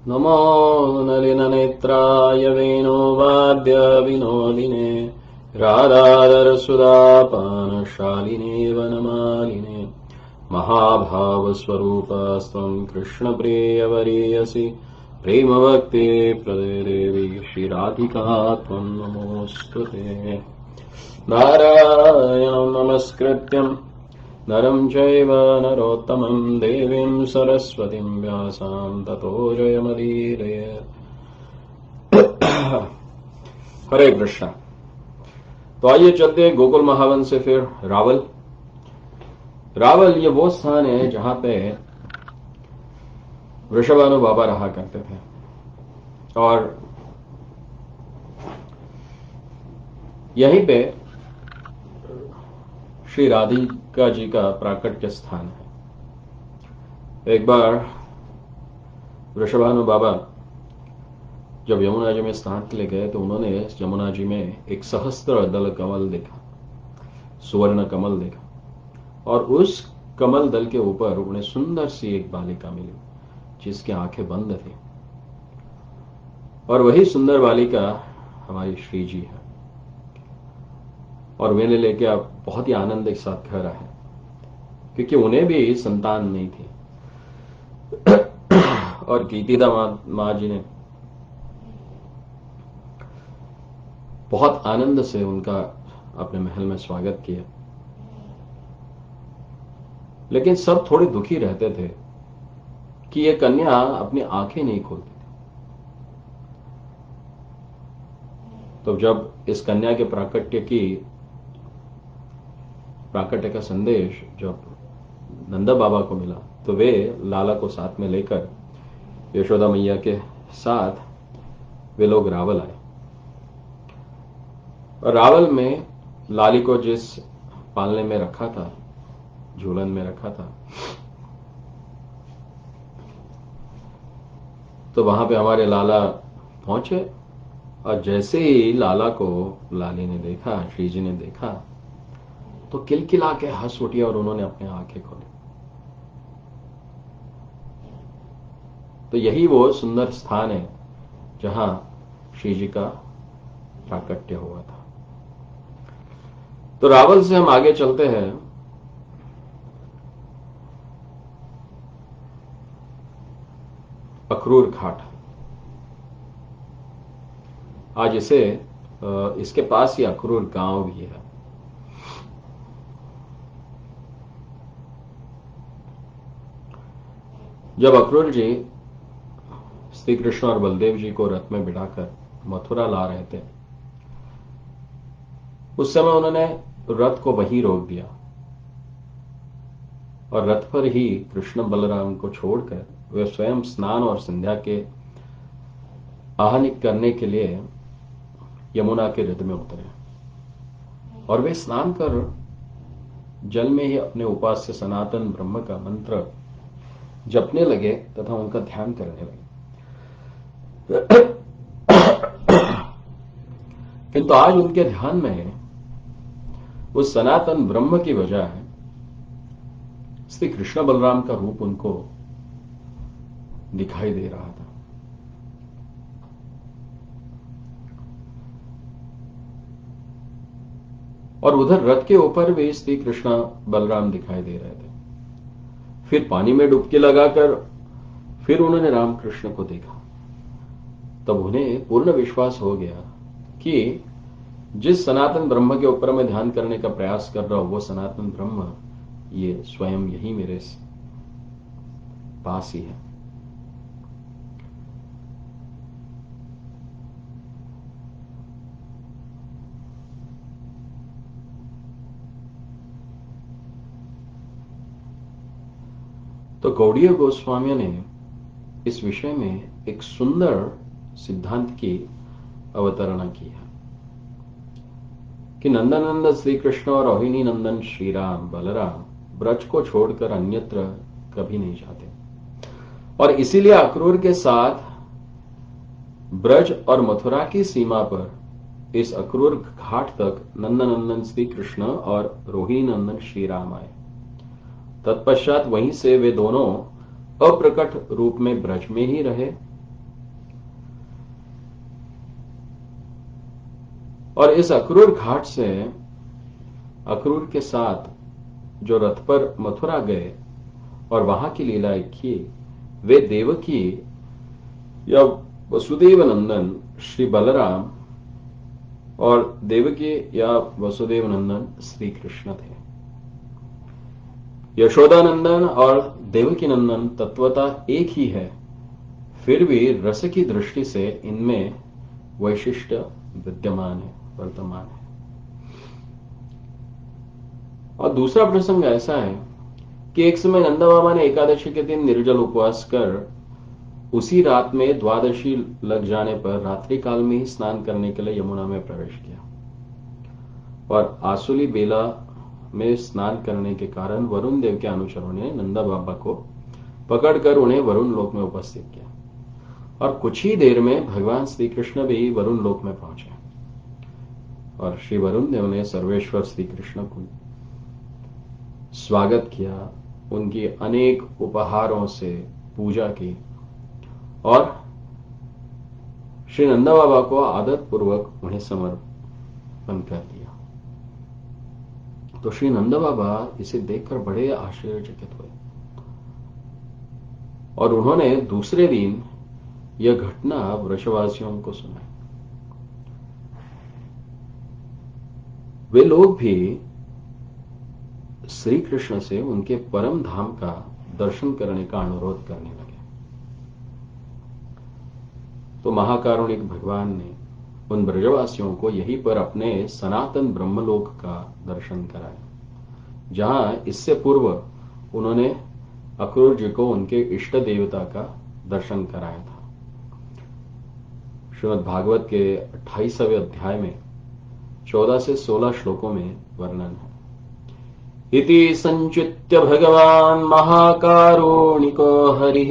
नमो नलिननेत्राय वेणुवाद्य विनोदिने राधाधरसुधापानशालिने वनमालिने महाभावस्वरूपस्त्वं कृष्णप्रियवरीयसि प्रेमभक्ति प्रदे देवी श्रीराधिका त्वं नमोऽस्तुते। नारायणं नमस्कृत्यं नरं चैव नरोत्तमं देवीं सरस्वतीं व्यासां ततो जयमुदीरयेत्। हरे कृष्णा। तो आइए चलते हैं गोकुल महावन से फिर रावल। रावल ये वो स्थान है जहां पे वृषभानु बाबा रहा करते थे और यहीं पे श्री राधिका जी का प्राकट्य स्थान है। एक बार वृषभानु बाबा जब यमुना जी में स्नान के लिए गए तो उन्होंने यमुना जी में एक सहस्त्र दल कमल देखा, सुवर्ण कमल देखा, और उस कमल दल के ऊपर उन्हें सुंदर सी एक बालिका मिली जिसकी आंखें बंद थी, और वही सुंदर बालिका हमारी श्री जी है। और वे लेके आप बहुत ही आनंद के साथ घर आए क्योंकि उन्हें भी संतान नहीं थी। और कीर्तिदा मां जी ने बहुत आनंद से उनका अपने महल में स्वागत किया, लेकिन सब थोड़े दुखी रहते थे कि यह कन्या अपनी आंखें नहीं खोलती थी। तो जब इस कन्या के प्राकट्य का संदेश जब नंदा बाबा को मिला तो वे लाला को साथ में लेकर यशोदा मैया के साथ वे लोग रावल आए। और रावल में लाली को जिस पालने में रखा था, झूलन में रखा था, तो वहां पे हमारे लाला पहुंचे और जैसे ही लाला को लाली ने देखा, श्री जी ने देखा, तो किलकिला के हंस उठी और उन्होंने अपनी आंखें खोली। तो यही वो सुंदर स्थान है जहां श्री जी का प्राकट्य हुआ था। तो रावल से हम आगे चलते हैं अखरूर घाट। आज इसके पास ही अखरूर गांव भी है। जब अखरूर जी श्री कृष्ण और बलदेव जी को रथ में बिठाकर मथुरा ला रहे थे, उस समय उन्होंने रथ को वहीं रोक दिया और रथ पर ही कृष्ण बलराम को छोड़कर वे स्वयं स्नान और संध्या के आह्निक करने के लिए यमुना के रथ में उतरे और वे स्नान कर जल में ही अपने उपास्य सनातन ब्रह्म का मंत्र जपने लगे तथा उनका ध्यान करने लगे। किंतु आज उनके ध्यान में उस सनातन ब्रह्म की बजाय श्री कृष्ण बलराम का रूप उनको दिखाई दे रहा था। और उधर रथ के ऊपर भी श्री कृष्ण बलराम दिखाई दे रहे थे। फिर पानी में डुबकी लगाकर फिर उन्होंने रामकृष्ण को देखा। तब उन्हें पूर्ण विश्वास हो गया कि जिस सनातन ब्रह्म के ऊपर मैं ध्यान करने का प्रयास कर रहा हूं वो सनातन ब्रह्म ये स्वयं यही मेरे पास ही है। तो गौड़ीय गोस्वामी ने इस विषय में एक सुंदर सिद्धांत की अवतरणा की है कि नंदनंदन श्री कृष्ण और रोहिणी नंदन श्री राम बलराम ब्रज को छोड़कर अन्यत्र कभी नहीं जाते, और इसीलिए अक्रूर के साथ ब्रज और मथुरा की सीमा पर इस अक्रूर घाट तक नंदनंदन श्री कृष्ण और रोहिणी नंदन श्री राम आए। तत्पश्चात वहीं से वे दोनों अप्रकट रूप में ब्रज में ही रहे और इस अक्रूर घाट से अक्रूर के साथ जो रथ पर मथुरा गए और वहां की लीलाएं की, वे देवकी या वसुदेव नंदन श्री बलराम और देवकी या वसुदेव नंदन श्री कृष्ण थे। यशोदानंदन और देवकी नंदन तत्वतः एक ही है, फिर भी रस की दृष्टि से इनमें वैशिष्ट्य विद्यमान है, वर्तमान है। और दूसरा प्रसंग ऐसा है कि एक समय नंदा बाबा ने एकादशी के दिन निर्जल उपवास कर उसी रात में द्वादशी लग जाने पर रात्रि काल में ही स्नान करने के लिए यमुना में प्रवेश किया और आसुली बेला में स्नान करने के कारण वरुण देव के अनुचरों ने नंदा बाबा को पकड़कर उन्हें वरुण लोक में उपस्थित किया और कुछ ही देर में भगवान श्री कृष्ण भी वरुण लोक में पहुंचे और श्री वरुण देव ने सर्वेश्वर श्री कृष्ण को स्वागत किया, उनकी अनेक उपहारों से पूजा की और श्री नंदा बाबा को आदर पूर्वक उन्हें समर्पण कर दिया। तो श्री नंदा बाबा इसे देखकर बड़े आश्चर्यचकित हुए और उन्होंने दूसरे दिन यह घटना वृषवासियों को सुनाई। वे लोग भी श्री कृष्ण से उनके परम धाम का दर्शन करने का अनुरोध करने लगे। तो महाकारुणिक भगवान ने उन ब्रजवासियों को यहीं पर अपने सनातन ब्रह्मलोक का दर्शन कराया, जहां इससे पूर्व उन्होंने अक्रूर जी को उनके इष्ट देवता का दर्शन कराया था। श्रीमद् भागवत के 28वें अध्याय में 14 से 16 श्लोकों में वर्णन है। इति संचित्य भगवान महाकारुणिको हरिः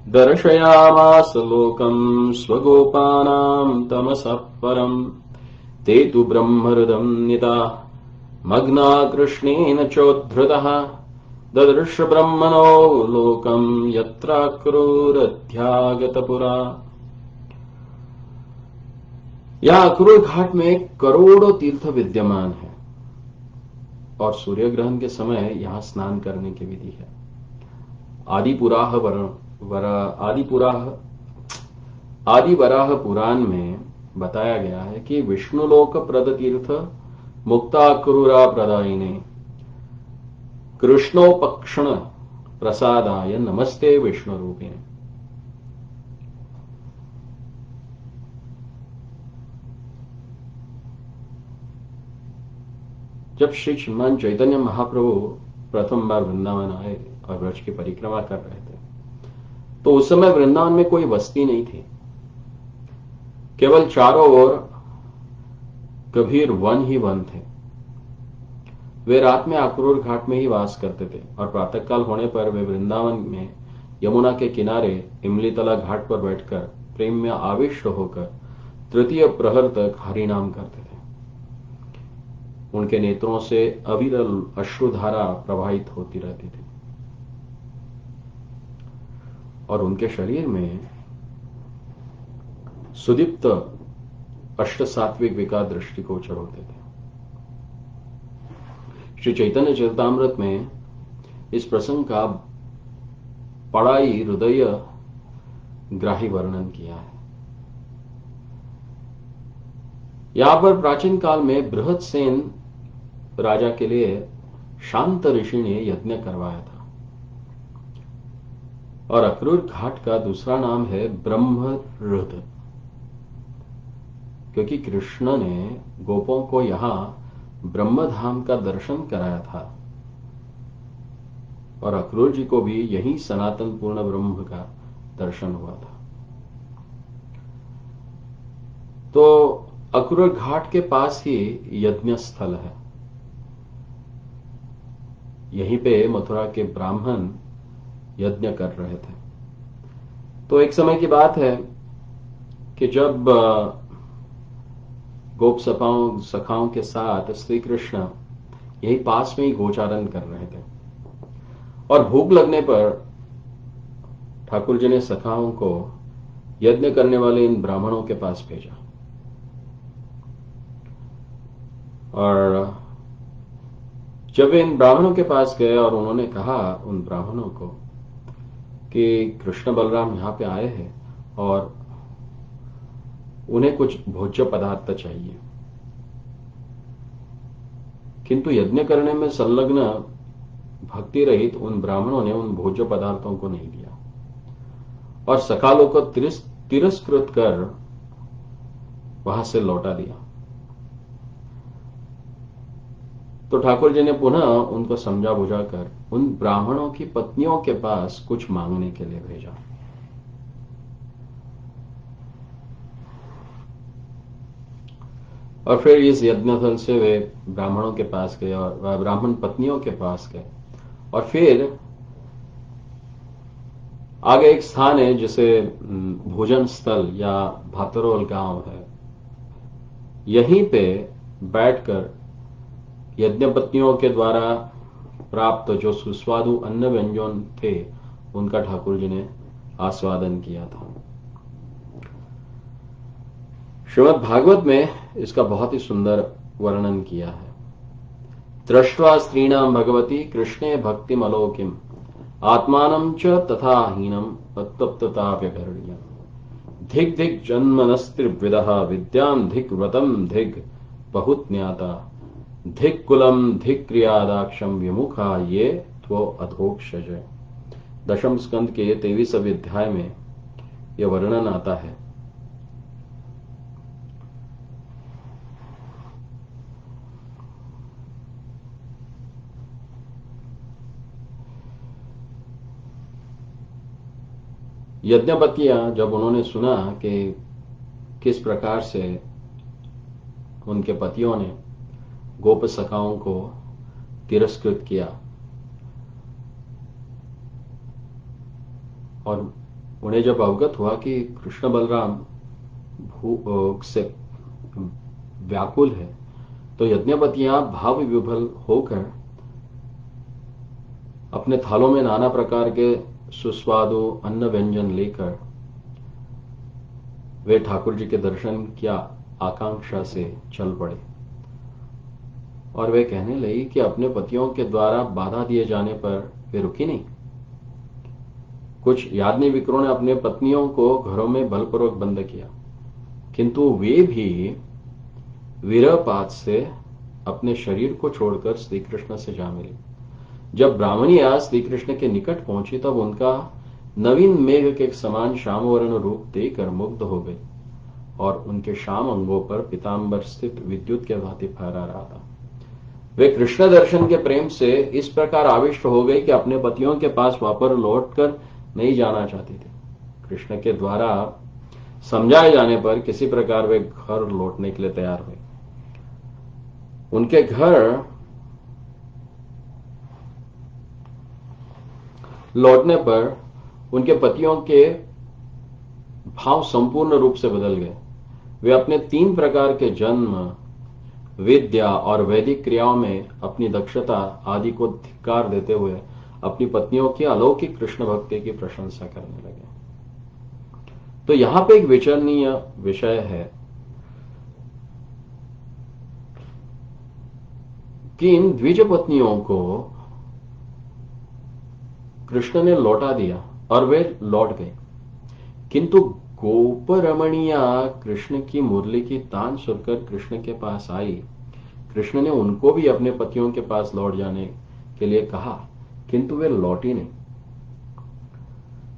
दर्शयामास लोकं स्वगोपानां तमसः परम् ते तु ब्रह्महृदं निता मग्ना कृष्णेन चोद्धृतः ददृश ब्रह्मणो लोकं यत्राक्रूरध्यागतपुरा। यह अक्रूर घाट में करोड़ों तीर्थ विद्यमान है और सूर्य ग्रहण के समय यहां स्नान करने की विधि है। आदि वराह पुराण में बताया गया है कि विष्णुलोक प्रद तीर्थ मुक्ताक्रूरा प्रदायिने कृष्णोपक्षण प्रसादाय नमस्ते विष्णु रूपिणे। जब श्री श्रीमान चैतन्य महाप्रभु प्रथम बार वृंदावन आए और ब्रज की परिक्रमा कर रहे थे, तो उस समय वृंदावन में कोई बस्ती नहीं थी, केवल चारों ओर गंभीर वन ही वन थे। वे रात में अक्रूर घाट में ही वास करते थे और प्रातःकाल होने पर वे वृंदावन में यमुना के किनारे इमलीतला घाट पर बैठकर प्रेम में आविष्ट होकर तृतीय प्रहर तक हरिनाम करते थे। उनके नेत्रों से अविरल अश्रुधारा प्रवाहित होती रहती थी और उनके शरीर में सुदीप्त अष्ट सात्विक विकार दृष्टिगोचर होते थे। श्री चैतन्य चरितामृत में इस प्रसंग का बड़ा ही हृदय ग्राही वर्णन किया है। यहां पर प्राचीन काल में बृहदसेन राजा के लिए शांत ऋषि ने यज्ञ करवाया था और अक्रूर घाट का दूसरा नाम है ब्रह्महृद, क्योंकि कृष्ण ने गोपों को यहां ब्रह्मधाम का दर्शन कराया था और अक्रूर जी को भी यही सनातन पूर्ण ब्रह्म का दर्शन हुआ था। तो अक्रूर घाट के पास ही यज्ञ स्थल है। यहीं पे मथुरा के ब्राह्मण यज्ञ कर रहे थे। तो एक समय की बात है कि जब गोप सखाओं के साथ श्री कृष्ण यही पास में ही गोचारण कर रहे थे और भूख लगने पर ठाकुर जी ने सखाओं को यज्ञ करने वाले इन ब्राह्मणों के पास भेजा और जब वे इन ब्राह्मणों के पास गए और उन्होंने कहा उन ब्राह्मणों को कि कृष्ण बलराम यहां पे आए हैं और उन्हें कुछ भोज्य पदार्थ चाहिए, किंतु यज्ञ करने में संलग्न भक्ति रहित उन ब्राह्मणों ने उन भोज्य पदार्थों को नहीं दिया और सकालों को तिरस्कृत कर वहां से लौटा दिया। तो ठाकुर जी ने पुनः उनको समझा बुझाकर उन ब्राह्मणों की पत्नियों के पास कुछ मांगने के लिए भेजा। और फिर इस यज्ञस्थल से वे ब्राह्मणों के पास गए और वह ब्राह्मण पत्नियों के पास गए और फिर आगे एक स्थान है जिसे भोजन स्थल या भातरोल गांव है, यहीं पे बैठकर यज्ञ पत्नियों के द्वारा प्राप्त जो सुस्वादु अन्न व्यंजन थे उनका ठाकुर जी ने आस्वादन किया था। श्रीमद् भागवत में इसका बहुत ही सुंदर वर्णन किया है। दृष्ट्वा स्त्रीणाम भगवती कृष्णे भक्तिमलोकिम आत्मानं च तथा हीनम अतप्तता व्यघर्ण्य धिक धिक जन्मनस्त्रिविदः विद्याम धिक व्रतम धिक बहुत ज्ञाता धिक कुलम धिक क्रियादाक्षम विमुखा ये त्वो अधोक्षज। दशम स्कंद के 23वें अध्याय में यह वर्णन आता है। यज्ञपतियां जब उन्होंने सुना कि किस प्रकार से उनके पतियों ने गोप सखाओं को तिरस्कृत किया और उन्हें जब अवगत हुआ कि कृष्ण बलराम भूख से व्याकुल है, तो यज्ञपतियां भाव विभल होकर अपने थालों में नाना प्रकार के सुस्वादु अन्न व्यंजन लेकर वे ठाकुर जी के दर्शन की आकांक्षा से चल पड़े और वे कहने लगी कि अपने पतियों के द्वारा बाधा दिए जाने पर वे रुकी नहीं। कुछ याज्ञ विक्रों ने अपने पत्नियों को घरों में बलपूर्वक बंद किया, किंतु वे भी विरहपात से अपने शरीर को छोड़कर श्री कृष्ण से जा मिली। जब ब्राह्मणिया श्री कृष्ण के निकट पहुंची तब उनका नवीन मेघ के समान श्यामवर्ण रूप देखकर मुग्ध हो गई और उनके श्याम अंगों पर पीतांबर स्थित विद्युत के भांति फहरा रहा था। वे कृष्ण दर्शन के प्रेम से इस प्रकार आविष्ट हो गई कि अपने पतियों के पास वापस लौटकर नहीं जाना चाहती थी। कृष्ण के द्वारा समझाए जाने पर किसी प्रकार वे घर लौटने के लिए तैयार हुए। उनके घर लौटने पर उनके पतियों के भाव संपूर्ण रूप से बदल गए। वे अपने 3 प्रकार के जन्म, विद्या और वैदिक क्रियाओं में अपनी दक्षता आदि को धिक्कार देते हुए अपनी पत्नियों की अलौकिक कृष्ण भक्ति की प्रशंसा करने लगे। तो यहां पे एक विचारणीय विषय है कि इन द्विज पत्नियों को कृष्ण ने लौटा दिया और वे लौट गए, किंतु गोप रमणिया कृष्ण की मुरली की तान सुनकर कृष्ण के पास आई। कृष्ण ने उनको भी अपने पतियों के पास लौट जाने के लिए कहा, किंतु वे लौटी नहीं।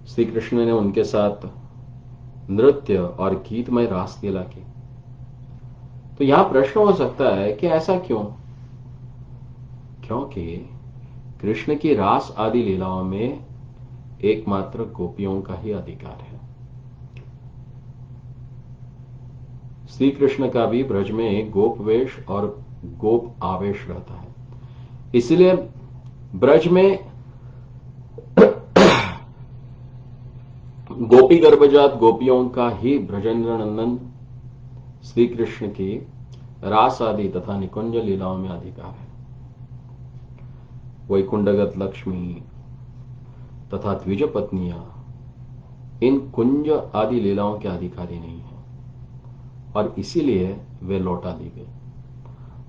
श्री कृष्ण ने उनके साथ नृत्य और गीतमय रास लीला की। तो यहां प्रश्न हो सकता है कि ऐसा क्यों? क्योंकि कृष्ण की रास आदि लीलाओं में एकमात्र गोपियों का ही अधिकार है। श्री कृष्ण का भी ब्रज में गोप वेश और गोप आवेश रहता है, इसलिए ब्रज में गोपी गर्भजात गोपियों का ही ब्रजेंद्र नंदन श्री कृष्ण की रास आदि तथा निकुंज लीलाओं में अधिकार है। वैकुंठगत लक्ष्मी तथा द्विज पत्नियां इन कुंज आदि लीलाओं के अधिकारी नहीं है और इसीलिए वे लौटा दी गई।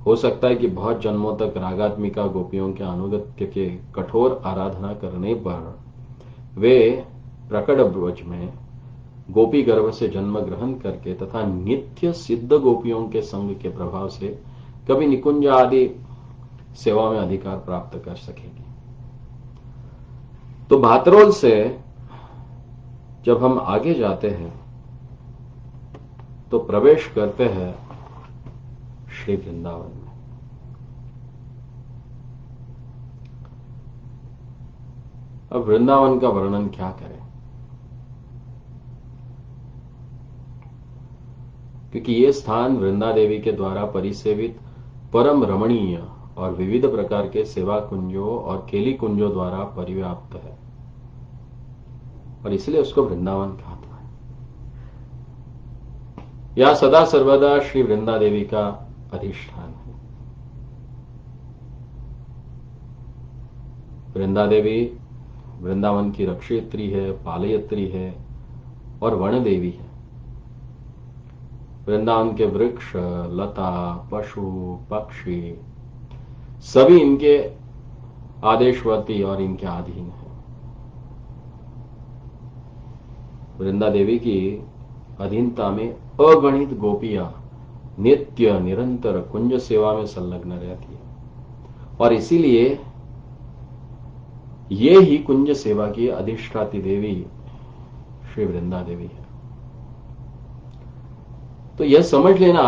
हो सकता है कि बहुत जन्मों तक रागात्मिका गोपियों के अनुगत्य के कठोर आराधना करने पर वे प्रकट ब्रज में गोपी गर्भ से जन्म ग्रहण करके तथा नित्य सिद्ध गोपियों के संग के प्रभाव से कभी निकुंज आदि सेवा में अधिकार प्राप्त कर सकेगी। तो भातरोल से जब हम आगे जाते हैं तो प्रवेश करते हैं श्री वृंदावन में। अब वृंदावन का वर्णन क्या करें, क्योंकि ये स्थान वृंदा देवी के द्वारा परिसेवित परम रमणीय और विविध प्रकार के सेवा कुंजों और केली कुंजों द्वारा परिव्याप्त है और इसलिए उसको वृंदावन कहता है। यह सदा सर्वदा श्री वृंदा देवी का अधिष्ठान है। वृंदा देवी वृंदावन की रक्षयत्री है, पालयत्री है और वन देवी है। वृंदावन के वृक्ष, लता, पशु, पक्षी सभी इनके आदेशवर्ती और इनके अधीन है। वृंदा देवी की अधीनता में अगणित गोपियां नित्य निरंतर कुंज सेवा में संलग्न रहती है और इसीलिए ये ही कुंज सेवा की अधिष्ठात्री देवी श्री वृंदा देवी है। तो यह समझ लेना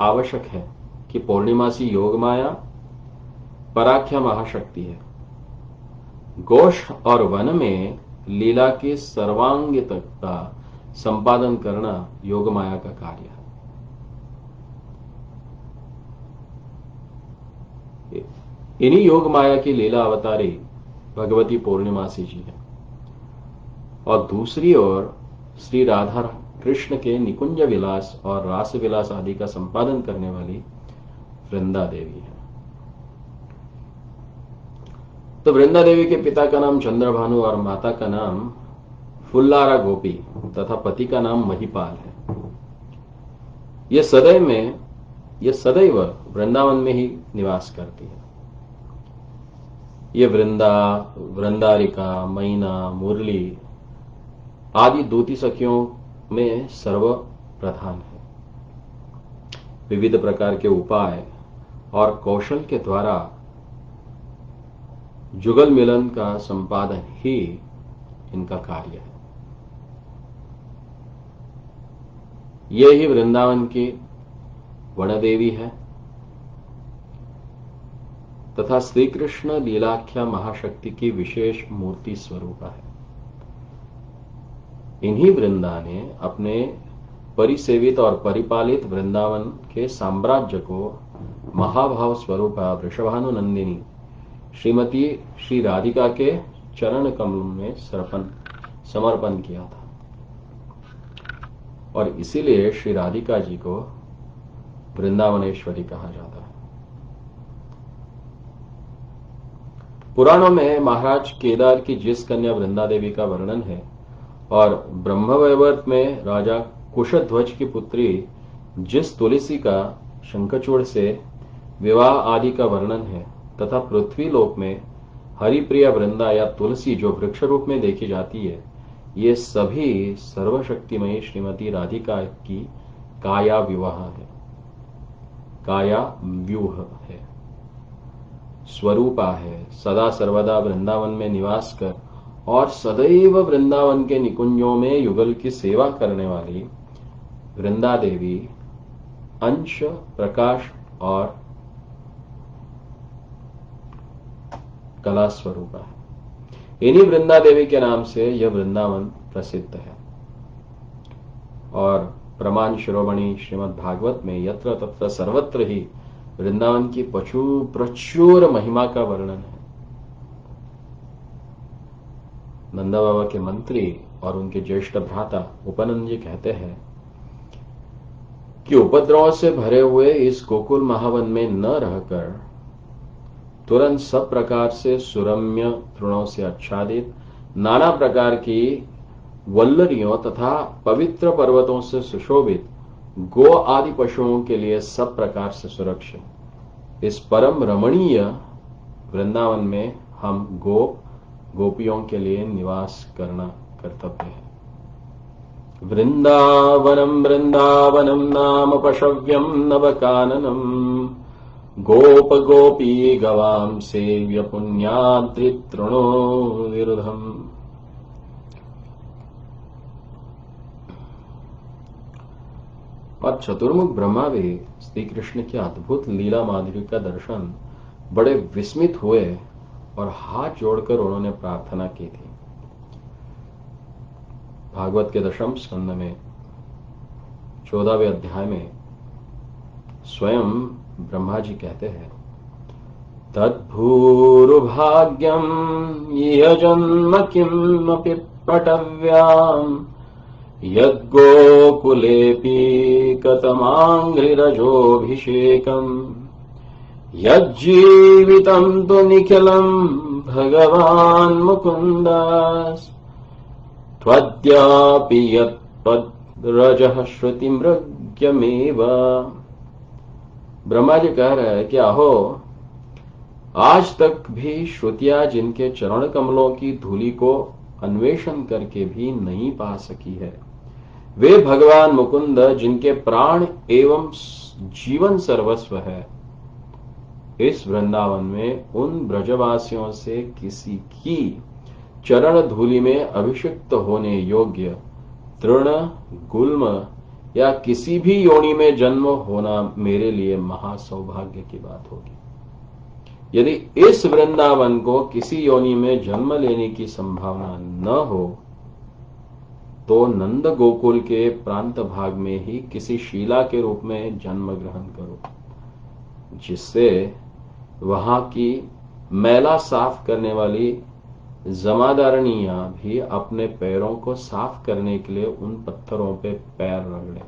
आवश्यक है कि पौर्णिमासी योग माया पराख्या महाशक्ति है। गोष्ठ और वन में लीला की सर्वांग तक का संपादन करना योग माया का कार्य है। इन्हीं योग माया की लीला अवतारी भगवती पूर्णिमासी जी है और दूसरी ओर श्री राधा कृष्ण के निकुंज विलास और रास विलास आदि का संपादन करने वाली वृंदा देवी है। तो वृंदा देवी के पिता का नाम चंद्रभानु और माता का नाम फुल्लारा गोपी तथा पति का नाम महिपाल है। ये सदैव वृंदावन में ही निवास करती है। ये वृंदारिका, मैना, मुरली आदि दूती सखियों में सर्वप्रधान है। विविध प्रकार के उपाय और कौशल के द्वारा जुगल मिलन का संपादन ही इनका कार्य है। ये ही वृंदावन की वनदेवी है तथा श्री कृष्ण लीलाख्या महाशक्ति की विशेष मूर्ति स्वरूप है। इन्हीं वृंदा ने अपने परिसेवित और परिपालित वृंदावन के साम्राज्य को महाभाव स्वरूप वृषभानु नंदिनी श्रीमती श्री राधिका के चरण कमल में समर्पण किया था और इसीलिए श्री राधिका जी को वृंदावनेश्वरी कहा जाता है। पुराणों में महाराज केदार की जिस कन्या वृंदा देवी का वर्णन है और ब्रह्मवैवर्त में राजा कुशध्वज की पुत्री जिस तुलसी का शंखचूड़ से विवाह आदि का वर्णन है तथा पृथ्वी लोक में हरिप्रिया वृंदा या तुलसी जो वृक्ष रूप में देखी जाती है, ये सभी सर्वशक्तिमयी श्रीमती राधिका की काया विवाह है, काया व्यूह है, स्वरूपा है। सदा सर्वदा वृंदावन में निवास कर और सदैव वृंदावन के निकुंजों में युगल की सेवा करने वाली वृंदा देवी अंश, प्रकाश और कला स्वरूप है। इन्हीं वृंदा देवी के नाम से यह वृंदावन प्रसिद्ध है और प्रमाण शिरोमणि श्रीमद् भागवत में यत्र तत्र सर्वत्र ही वृंदावन की प्रचुर महिमा का वर्णन है। नंदा बाबा के मंत्री और उनके ज्येष्ठ भ्राता उपनंद जी कहते हैं कि उपद्रव से भरे हुए इस गोकुल महावन में न रहकर तुरंत सब प्रकार से सुरम्य तृणों से आच्छादित नाना प्रकार की वल्लरियों तथा पवित्र पर्वतों से सुशोभित गो आदि पशुओं के लिए सब प्रकार से सुरक्षित इस परम रमणीय वृंदावन में हम गोपियों के लिए निवास करना कर्तव्य है। वृंदावनम वृंदावनम नाम पशव्यम नवकाननम गोप गोपी गवाम सेव्य पुण्याद्रि तृणो विरुधम। और चतुर्मुख ब्रह्मा भी श्री कृष्ण की अद्भुत लीला माधुर्य का दर्शन बड़े विस्मित हुए और हाथ जोड़कर उन्होंने प्रार्थना की थी। भागवत के दशम स्कंद में 14वें अध्याय में स्वयं ब्रह्मा जी कहते हैं, तद्भूरुभाग्यम इह जन्म किमपि पटव्याम यद्गोकुलेऽपि कतमाङ्घ्रिरजोऽभिषेकम् यज्जीवितं तु निखिलं भगवान् मुकुन्दस् त्वद्यापि यत्पद्रजः श्रुतिमृग्यमेव। ब्रह्मा जी कह रहे हैं कि अहो, आज तक भी श्रुतियां जिनके चरण कमलों की धूलि को अन्वेषण करके भी नहीं पा सकी है, वे भगवान मुकुंद जिनके प्राण एवं जीवन सर्वस्व है, इस वृंदावन में उन ब्रजवासियों से किसी की चरण धूलि में अभिषिक्त होने योग्य तृण गुल्म या किसी भी योनि में जन्म होना मेरे लिए महासौभाग्य की बात होगी। यदि इस वृंदावन को किसी योनि में जन्म लेने की संभावना न हो तो नंद गोकुल के प्रांत भाग में ही किसी शीला के रूप में जन्म ग्रहण करो, जिससे वहां की मैला साफ करने वाली जमादारनियां भी अपने पैरों को साफ करने के लिए उन पत्थरों पे पैर रगड़े,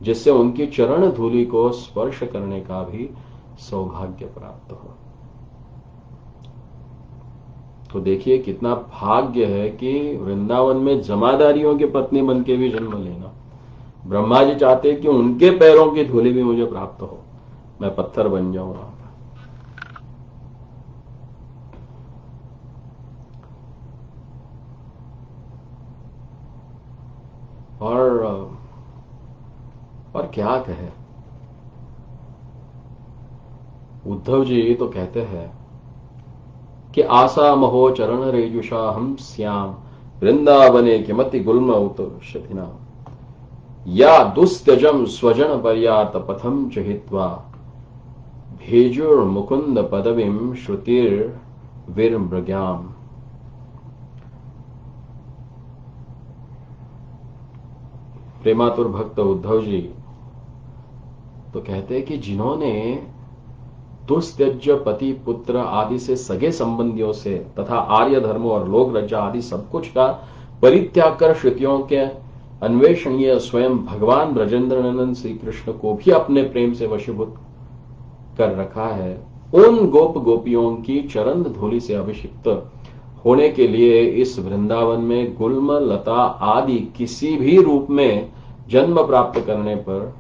जिससे उनकी चरण धूलि को स्पर्श करने का भी सौभाग्य प्राप्त हो। तो देखिए कितना भाग्य है कि वृंदावन में जमादारियों की पत्नी बन के भी जन्म लेना। ब्रह्मा जी चाहते कि उनके पैरों की धूलि भी मुझे प्राप्त हो, मैं पत्थर बन जाऊं वहां पर। और क्या कहे, उद्धव जी तो कहते हैं कि आशा महो चरण रेजुषा हम श्याम वृंदावने किमति गुल्म उत शथिना या दुस्त्यजम स्वजन पर्यात पथम चहित्वा भेजुर मुकुंद पदवीम श्रुतिर विरमृग्याम। प्रेमातुर भक्त उद्धव जी तो कहते हैं कि जिन्होंने दुस्त्यज्य पति पुत्र आदि से सगे संबंधियों से तथा आर्य धर्म और लोक रज्जा आदि सब कुछ का परित्याग कर श्रुतियों के अन्वेषणीय स्वयं भगवान ब्रजेंद्रनंदन श्री कृष्ण को भी अपने प्रेम से वशीभूत कर रखा है, उन गोप गोपियों की चरण धूलि से अभिषिक्त होने के लिए इस वृंदावन में गुल्म लता आदि किसी भी रूप में जन्म प्राप्त करने पर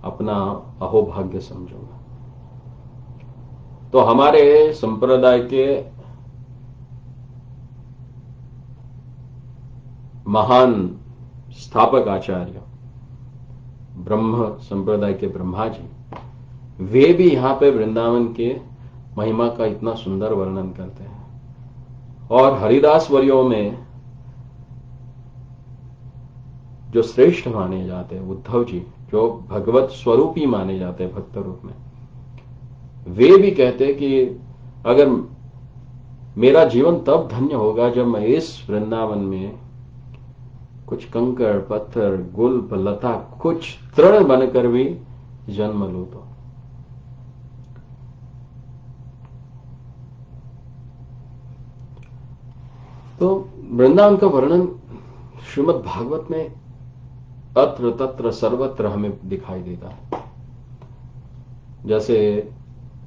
अपना अहोभाग्य समझूंगा। तो हमारे संप्रदाय के महान स्थापक आचार्य ब्रह्म संप्रदाय के ब्रह्मा जी, वे भी यहां पे वृंदावन के महिमा का इतना सुंदर वर्णन करते हैं। और हरिदास वर्यों में जो श्रेष्ठ माने जाते हैं उद्धव जी, जो भगवत स्वरूपी माने जाते हैं भक्त रूप में, वे भी कहते हैं कि अगर मेरा जीवन तब धन्य होगा जब मैं इस वृंदावन में कुछ कंकड़ पत्थर गुल्प लता कुछ तृण बनकर भी जन्म लूं। तो वृंदावन का वर्णन श्रीमद् भागवत में अत्र तत्र सर्वत्र हमें दिखाई देता है। जैसे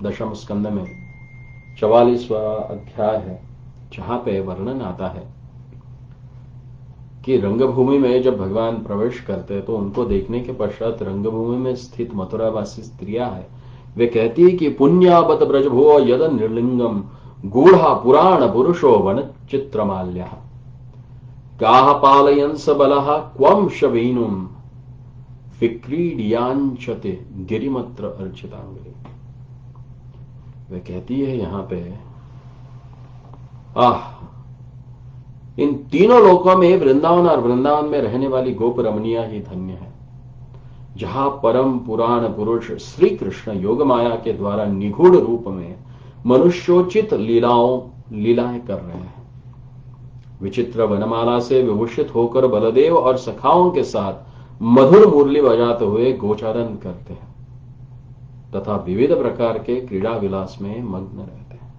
दशम स्कंद में 44वां अध्याय है, जहां पे वर्णन आता है कि रंगभूमि में जब भगवान प्रवेश करते हैं तो उनको देखने के पश्चात रंगभूमि में स्थित मथुरावासी स्त्रियां है, वे कहती है कि पुण्यावत ब्रजभो यद निर्लिंगम गूढ़ा पुराण पुरुषो वन चित्रमाल्या गाह पालयंस बलः क्वम शवेनुम विक्रीडियांचते गिरिमत्र अर्चितांगली। वे कहती है यहां पे इन तीनों लोकों में वृंदावन और वृंदावन में रहने वाली गोप रमणिया ही धन्य है, जहां परम पुराण पुरुष श्री कृष्ण योग माया के द्वारा निगूढ़ रूप में मनुष्योचित लीलाएं कर रहे हैं। विचित्र वनमाला से विभूषित होकर बलदेव और सखाओं के साथ मधुर मुरली बजाते हुए गोचारण करते हैं तथा विविध प्रकार के क्रीड़ा विलास में मग्न रहते हैं।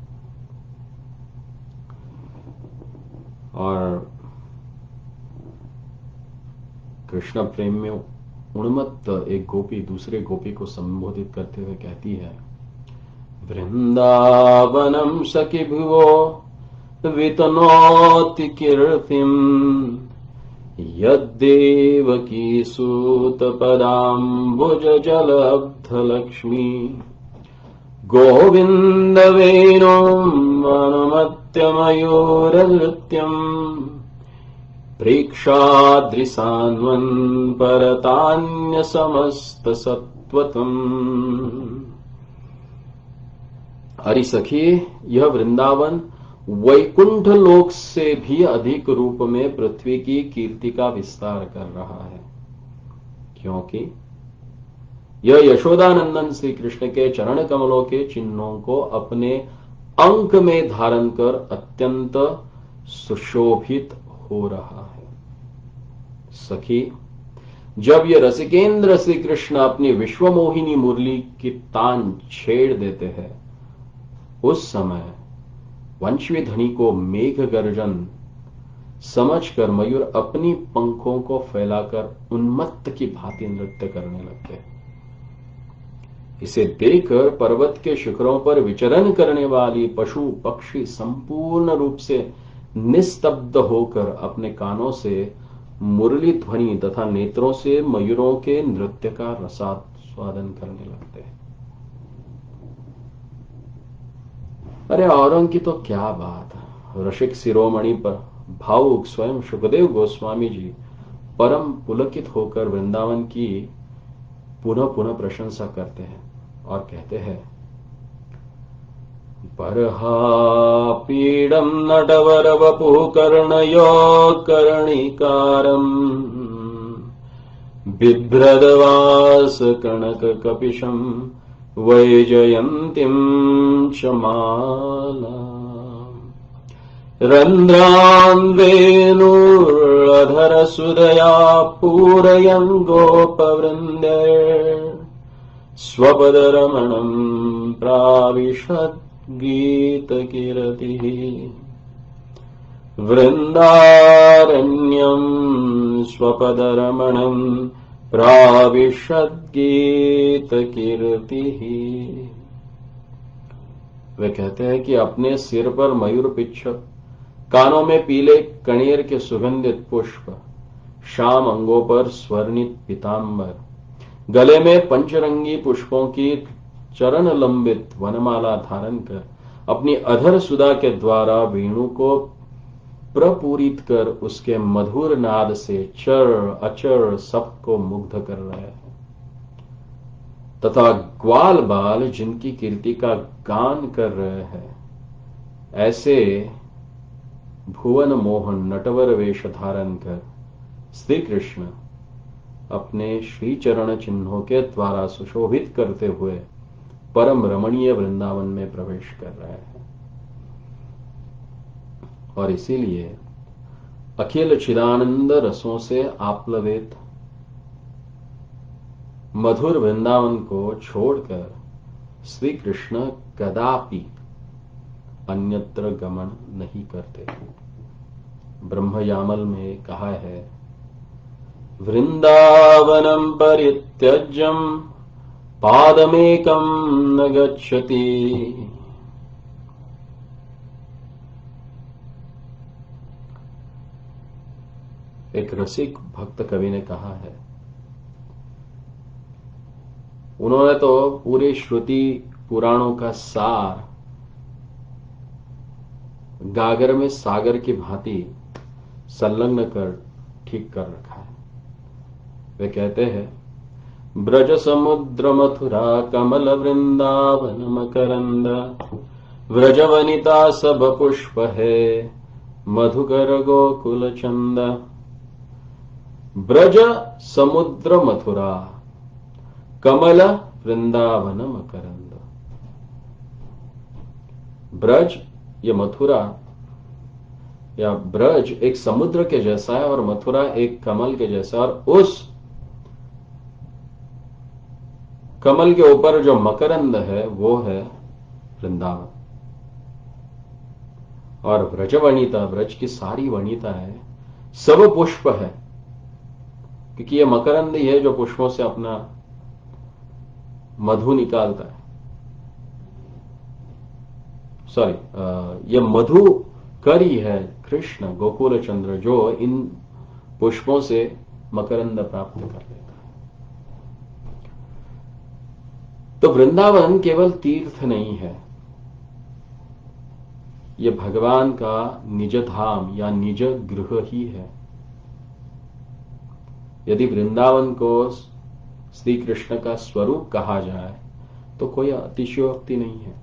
और कृष्ण प्रेम में उन्मत्त एक गोपी दूसरे गोपी को संबोधित करते हुए कहती है, वृंदावनम सखी भुवो वितनोति कीर्तिम यद्देवकी सूत पदाम्बुज जलब्ध लक्ष्मी गोविंद वेणुम् अनुमत्य मयूरनृत्यम् प्रेक्षादृशान्वन् परतान्य समस्त सत्वतम्। अरे सखी, यह वृंदावन वैकुंठ लोक से भी अधिक रूप में पृथ्वी की कीर्ति का विस्तार कर रहा है, क्योंकि यह यशोदानंदन श्री कृष्ण के चरण कमलों के चिन्हों को अपने अंक में धारण कर अत्यंत सुशोभित हो रहा है। सखी, जब यह रसिकेंद्र श्री कृष्ण अपनी विश्वमोहिनी मुरली की तान छेड़ देते हैं, उस समय वंशी ध्वनि को मेघ गर्जन समझकर मयूर अपनी पंखों को फैलाकर उन्मत्त की भांति नृत्य करने लगते हैं। इसे देखकर पर्वत के शिखरों पर विचरण करने वाली पशु पक्षी संपूर्ण रूप से निस्तब्ध होकर अपने कानों से मुरली ध्वनि तथा नेत्रों से मयूरों के नृत्य का रसास्वादन करने लगते हैं। अरे औरों की तो क्या बात, रसिक शिरोमणि पर भावुक स्वयं सुखदेव गोस्वामी जी परम पुलकित होकर वृंदावन की पुनः पुनः प्रशंसा करते हैं और कहते हैं, बरहा पीडम नटवर वपुः कर्णयो कर्णिकारम बिभ्रदवास कनक कपिशम वैजयन्तीं च माला रन्ध्रान् वेणुरधर सुदया पूरयन् गोपवृन्दे स्वपदरमणम् प्राविशद् गीतकीर्तिः वृन्दारण्यम् स्वपदरमणम् प्राविशद् गीतकीर्तिः। वे कहते हैं कि अपने सिर पर मयूर पिच्छ, कानों में पीले कणेर के सुगंधित पुष्प, श्याम अंगों पर स्वर्णित पीतांबर, गले में पंचरंगी पुष्पों की चरण लंबित वनमाला धारण कर अपनी अधर सुधा के द्वारा वेणु को प्रपूरित कर उसके मधुर नाद से चर अचर सबको मुग्ध कर रहे हैं तथा ग्वाल बाल जिनकी कीर्ति का गान कर रहे हैं, ऐसे भुवन मोहन नटवर वेश धारण कर श्री कृष्ण अपने श्री चरण चिन्हों के द्वारा सुशोभित करते हुए परम रमणीय वृंदावन में प्रवेश कर रहे हैं। और इसीलिए अखिल चिदानंद रसों से आप्लवित मधुर वृंदावन को छोड़कर श्री कृष्ण कदापि अन्यत्र गमन नहीं करते। ब्रह्मयामल में कहा है, वृंदावनम परित्यज्यम पादमेकम न गच्छति। एक रसिक भक्त कवि ने कहा है, उन्होंने तो पूरे श्रुति पुराणों का सार गागर में सागर की भांति संलग्न कर ठीक कर रखा है। वे कहते हैं, ब्रज समुद्र मथुरा कमल वृंदावन मकरंद, व्रज वनिता सब पुष्प है, मधुकर गोकुल चंद। ब्रज समुद्र मथुरा कमल वृंदावन मकरंद। ब्रज या मथुरा या ब्रज एक समुद्र के जैसा है और मथुरा एक कमल के जैसा, और उस कमल के ऊपर जो मकरंद है वो है वृंदावन। और व्रज वनिता, ब्रज की सारी वनिता है, सब पुष्प है, क्योंकि ये मकरंद ही है जो पुष्पों से अपना मधु निकालता है। सॉरी, ये मधु करी है कृष्ण गोकुल चंद्र, जो इन पुष्पों से मकरंद प्राप्त कर लेता है। तो वृंदावन केवल तीर्थ नहीं है, यह भगवान का निज धाम या निज गृह ही है। यदि वृंदावन को श्री कृष्ण का स्वरूप कहा जाए तो कोई अतिशयोक्ति नहीं है,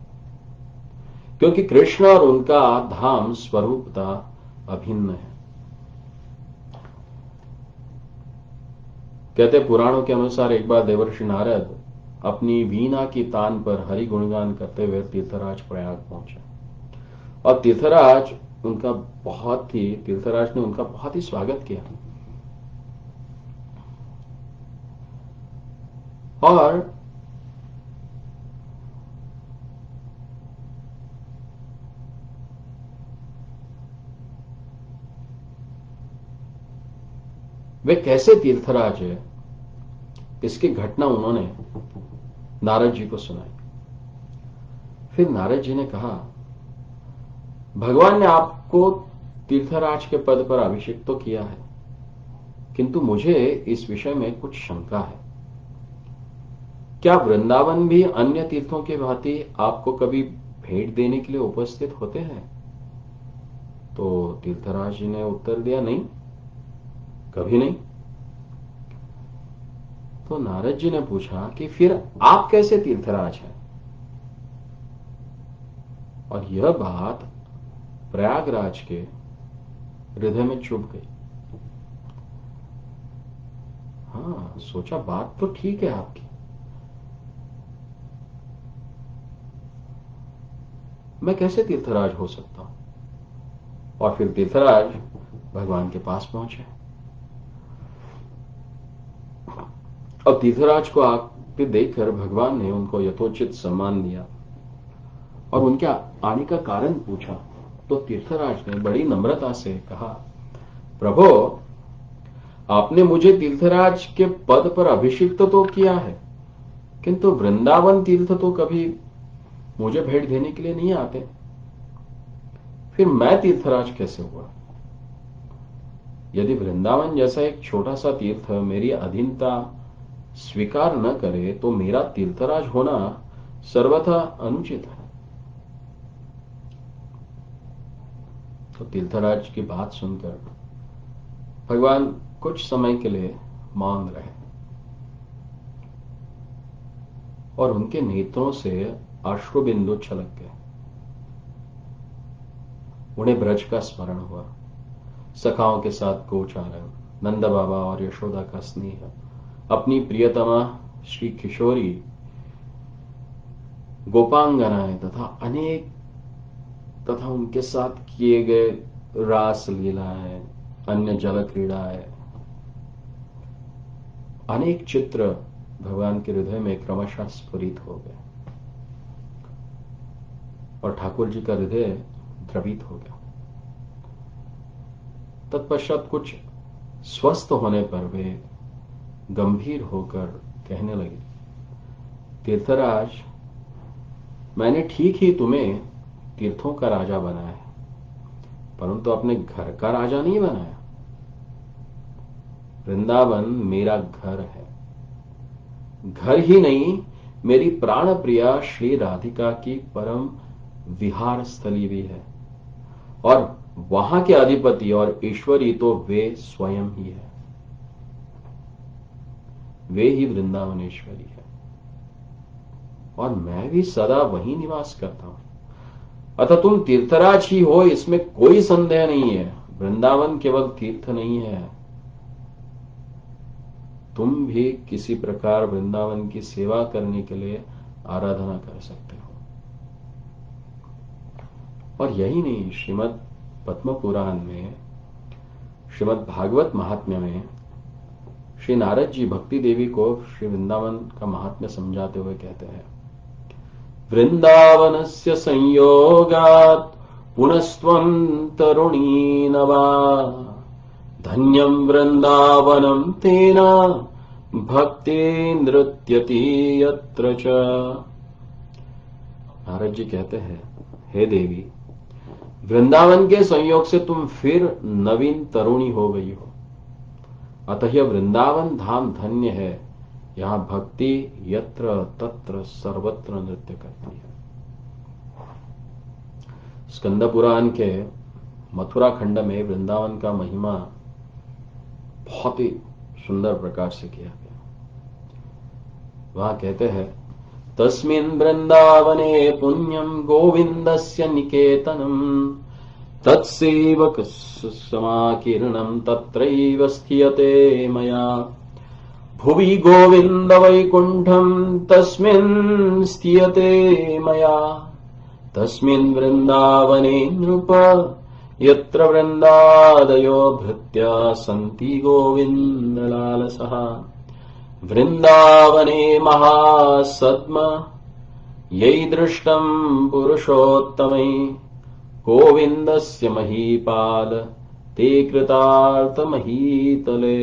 क्योंकि कृष्ण और उनका धाम स्वरूपता अभिन्न है। कहते पुराणों के अनुसार एक बार देवर्षि नारद अपनी वीणा की तान पर हरि गुणगान करते हुए तीर्थराज प्रयाग पहुंचे, और तीर्थराज ने उनका बहुत ही स्वागत किया। और वे कैसे तीर्थराज है, इसकी घटना उन्होंने नारद जी को सुनाई। फिर नारद जी ने कहा, भगवान ने आपको तीर्थराज के पद पर अभिषेक तो किया है, किंतु मुझे इस विषय में कुछ शंका है। क्या वृंदावन भी अन्य तीर्थों के भांति आपको कभी भेंट देने के लिए उपस्थित होते हैं? तो तीर्थराज जी ने उत्तर दिया, नहीं, कभी नहीं। तो नारद जी ने पूछा कि फिर आप कैसे तीर्थराज हैं? और यह बात प्रयागराज के हृदय में चुभ गई। हाँ, सोचा बात तो ठीक है आपकी, मैं कैसे तीर्थराज हो सकता हूं? और फिर तीर्थराज भगवान के पास पहुंचे, और तीर्थराज को आके देखकर भगवान ने उनको यथोचित सम्मान दिया और उनके आने का कारण पूछा। तो तीर्थराज ने बड़ी नम्रता से कहा, प्रभो, आपने मुझे तीर्थराज के पद पर अभिषिक्त तो किया है, किंतु वृंदावन तीर्थ तो कभी मुझे भेंट देने के लिए नहीं आते, फिर मैं तीर्थराज कैसे हुआ? यदि वृंदावन जैसा एक छोटा सा तीर्थ मेरी अधीनता स्वीकार न करे तो मेरा तीर्थराज होना सर्वथा अनुचित है। तो तीर्थराज की बात सुनकर भगवान कुछ समय के लिए मौन रहे, और उनके नेत्रों से अश्रुबिंदु छलक गए। उन्हें ब्रज का स्मरण हुआ, सखाओं के साथ गोचारण, नंद बाबा और यशोदा का स्नेह, अपनी प्रियतमा श्री किशोरी, गोपांगनाएं तथा उनके साथ किए गए रास लीलाएं, अन्य जल क्रीड़ाएं, अनेक चित्र भगवान के हृदय में क्रमशः स्फुरित हो गए, और ठाकुर जी का हृदय द्रवित हो गया। तत्पश्चात कुछ स्वस्थ होने पर वे गंभीर होकर कहने लगे, तीर्थराज, मैंने ठीक ही तुम्हें तीर्थों का राजा बनाया है, परंतु अपने घर का राजा नहीं बनाया। वृंदावन मेरा घर है। घर ही नहीं, मेरी प्राण प्रिया श्री राधिका की परम विहार स्थली भी है। और वहां के अधिपति और ईश्वरी तो वे स्वयं ही है। वे ही वृंदावनेश्वरी है। और मैं भी सदा वहीं निवास करता हूं। अतः तुम तीर्थराज ही हो, इसमें कोई संदेह नहीं है। वृंदावन केवल तीर्थ नहीं है, तुम भी किसी प्रकार वृंदावन की सेवा करने के लिए आराधना कर सकते हो। और यही नहीं, श्रीमद् पद्म पुराण में, श्रीमद् भागवत महात्म्य में श्री नारद जी भक्ति देवी को श्री वृंदावन का महात्म्य समझाते हुए कहते हैं, वृंदावनस्य संयोगात् पुनस्त्वं तरुणी नवा, धन्यं वृंदावनं तेन भक्ति नृत्यति यत्र च। नारद जी कहते हैं, हे देवी, वृंदावन के संयोग से तुम फिर नवीन तरुणी हो गई हो। अतः यह वृंदावन धाम धन्य है। यहां भक्ति यत्र तत्र सर्वत्र नृत्य करती है। स्कंद पुराण के मथुरा खंड में वृंदावन का महिमा बहुत ही सुंदर प्रकार से किया गया। वहां कहते हैं, तस्मिन् वृंदावने पुण्यम गोविंदस्य निकेतनम, तत्सेवक समाकीर्णम तत्रैव स्थीयते मया, भुवि गोविंद वैकुंठम तस्मिन् स्थीयते मया, तस्मिन् वृंदावने नृप यत्र वृंदादयो भृत्या सन्ति गोविन्दलालसः, वृंदावने महासद्म यै दृष्टं पुरुषोत्तमै, गोविंदस्य महीपाल ते कृतार्थ महीतले,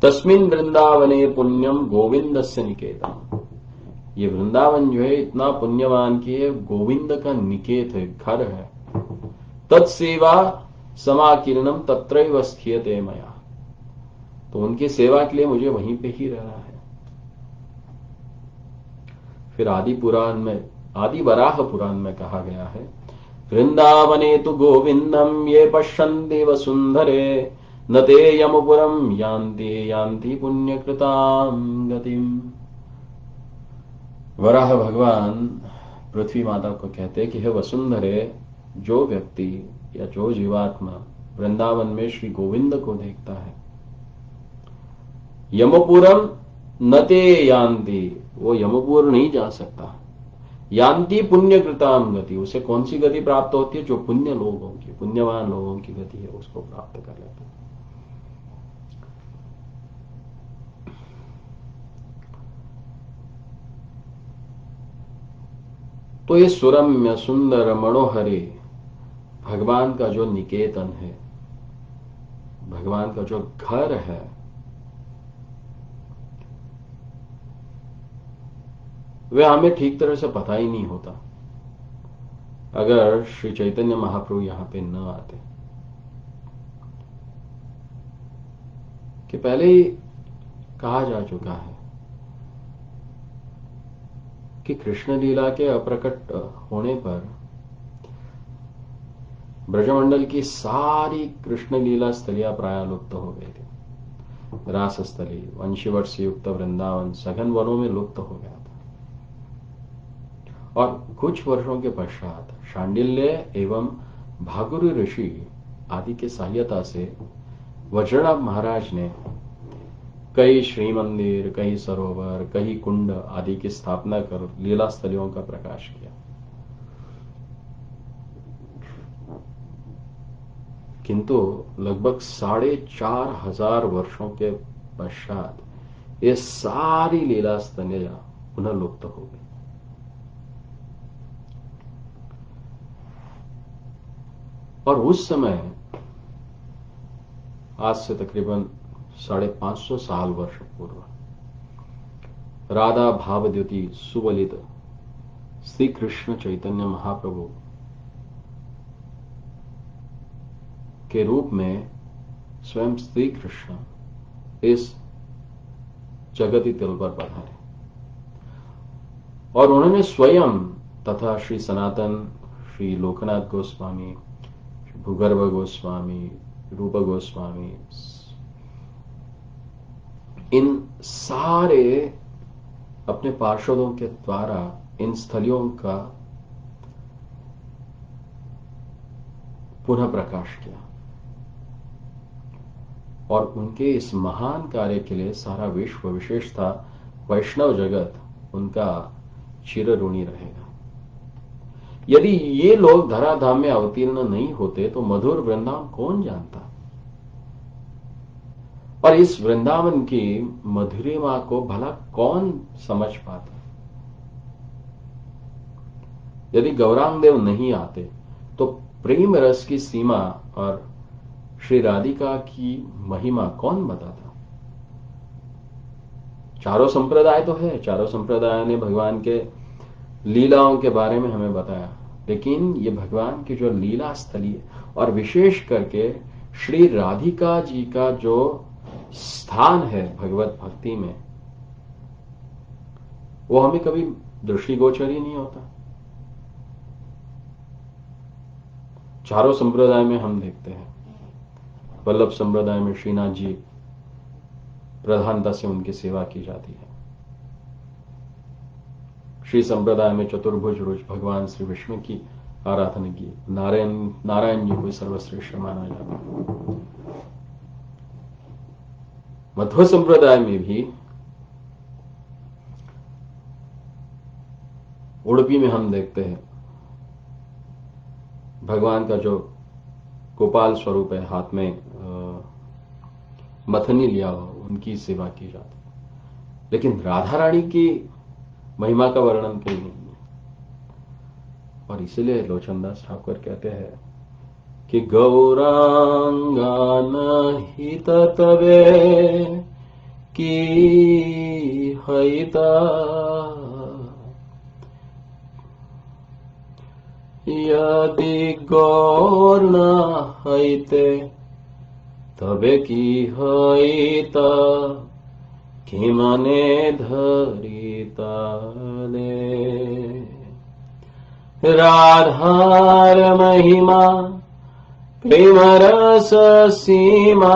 तस्मिन् वृंदावने पुण्यम गोविंदस्य निकेतन। ये वृंदावन जो है इतना पुण्यवान कि ये गोविंद का निकेत है, घर है। तत्सेवा समाकीर्णम तत्रैव स्थीयते मया, तो उनकी सेवा के लिए मुझे वहीं पे ही रहना है। फिर आदि पुराण में, आदि वराह पुराण में कहा गया है, वृंदावने तु गोविंदम ये पश्यन्ति वसुंधरे, न ते यमपुरम यान्ति यान्ति पुण्यकृतां गतिम। वराह भगवान पृथ्वी माता को कहते हैं कि हे वसुंधरे, जो व्यक्ति या जो जीवात्मा वृंदावन में श्री गोविंद को देखता है, यमपुरम नते यान्ति, वो यमपुर नहीं जा सकता। यान्ति पुण्यकृताम गति, उसे कौन सी गति प्राप्त होती है? जो पुण्य लोगों की, पुण्यवान लोगों की गति है, उसको प्राप्त कर लेते हैं। तो ये सुरम्य सुंदर मनोहरी भगवान का जो निकेतन है, भगवान का जो घर है, वह हमें ठीक तरह से पता ही नहीं होता अगर श्री चैतन्य महाप्रभु यहां पे न आते। कि पहले ही कहा जा चुका है कि कृष्ण लीला के अप्रकट होने पर ब्रजमंडल की सारी कृष्ण लीला स्थलियां प्राय लुप्त हो गई थी। रास स्थली, वंशीवट से युक्त वृंदावन सघन वनों में लुप्त हो गया था। और कुछ वर्षों के पश्चात शांडिल्य एवं भागुरी ऋषि आदि के सहायता से वज्रनाभ महाराज ने कई श्री मंदिर, कई सरोवर, कई कुंड आदि की स्थापना कर लीला स्थलियों का प्रकाश किया। किंतु लगभग 4,500 वर्षों के पश्चात ये सारी लीला स्थलियां पुनः लुप्त हो गई। और उस समय आज से तकरीबन 550 साल वर्ष पूर्व राधा भावद्युति सुवलित श्री कृष्ण चैतन्य महाप्रभु के रूप में स्वयं श्री कृष्ण इस जगती तल पर पधारे और उन्होंने स्वयं तथा श्री सनातन, श्री लोकनाथ गोस्वामी, भूगर्भ गोस्वामी, रूप गोस्वामी, इन सारे अपने पार्षदों के द्वारा इन स्थलियों का पुनः प्रकाश किया और उनके इस महान कार्य के लिए सारा विश्व, विशेषता वैष्णव जगत उनका चिर ऋणी रहेगा। यदि ये लोग धराधाम में अवतीर्ण नहीं होते तो मधुर वृंदावन कौन जानता, और इस वृंदावन की मधुरिमा को भला कौन समझ पाता। यदि गौरांग देव नहीं आते तो प्रेम रस की सीमा और श्री राधिका की महिमा कौन बताता। चारों संप्रदाय तो है, चारों संप्रदाय ने भगवान के लीलाओं के बारे में हमें बताया, लेकिन ये भगवान की जो लीला स्थली है और विशेष करके श्री राधिका जी का जो स्थान है भगवत भक्ति में, वो हमें कभी दृष्टिगोचर ही नहीं होता। चारों संप्रदाय में हम देखते हैं, वल्लभ संप्रदाय में श्रीनाथ जी प्रधानता से उनकी सेवा की जाती है। श्री संप्रदाय में चतुर्भुज रुच भगवान श्री विष्णु की आराधना की, नारायण जी को सर्वश्रेष्ठ माना जाता है। मध्व संप्रदाय में भी उडुपी में हम देखते हैं भगवान का जो गोपाल स्वरूप है, हाथ में मथनी लिया हुआ, उनकी सेवा की जाती है। लेकिन राधा रानी की महिमा का वर्णन कहीं नहीं है। और इसीलिए लोचनदास ठाकुर कहते हैं कि गौरांगा नहीं तबे की हईता, यदि गौर न हईते तबे की हईता, कि मने धरिता ले। राधार महिमा प्रेम रस सीमा,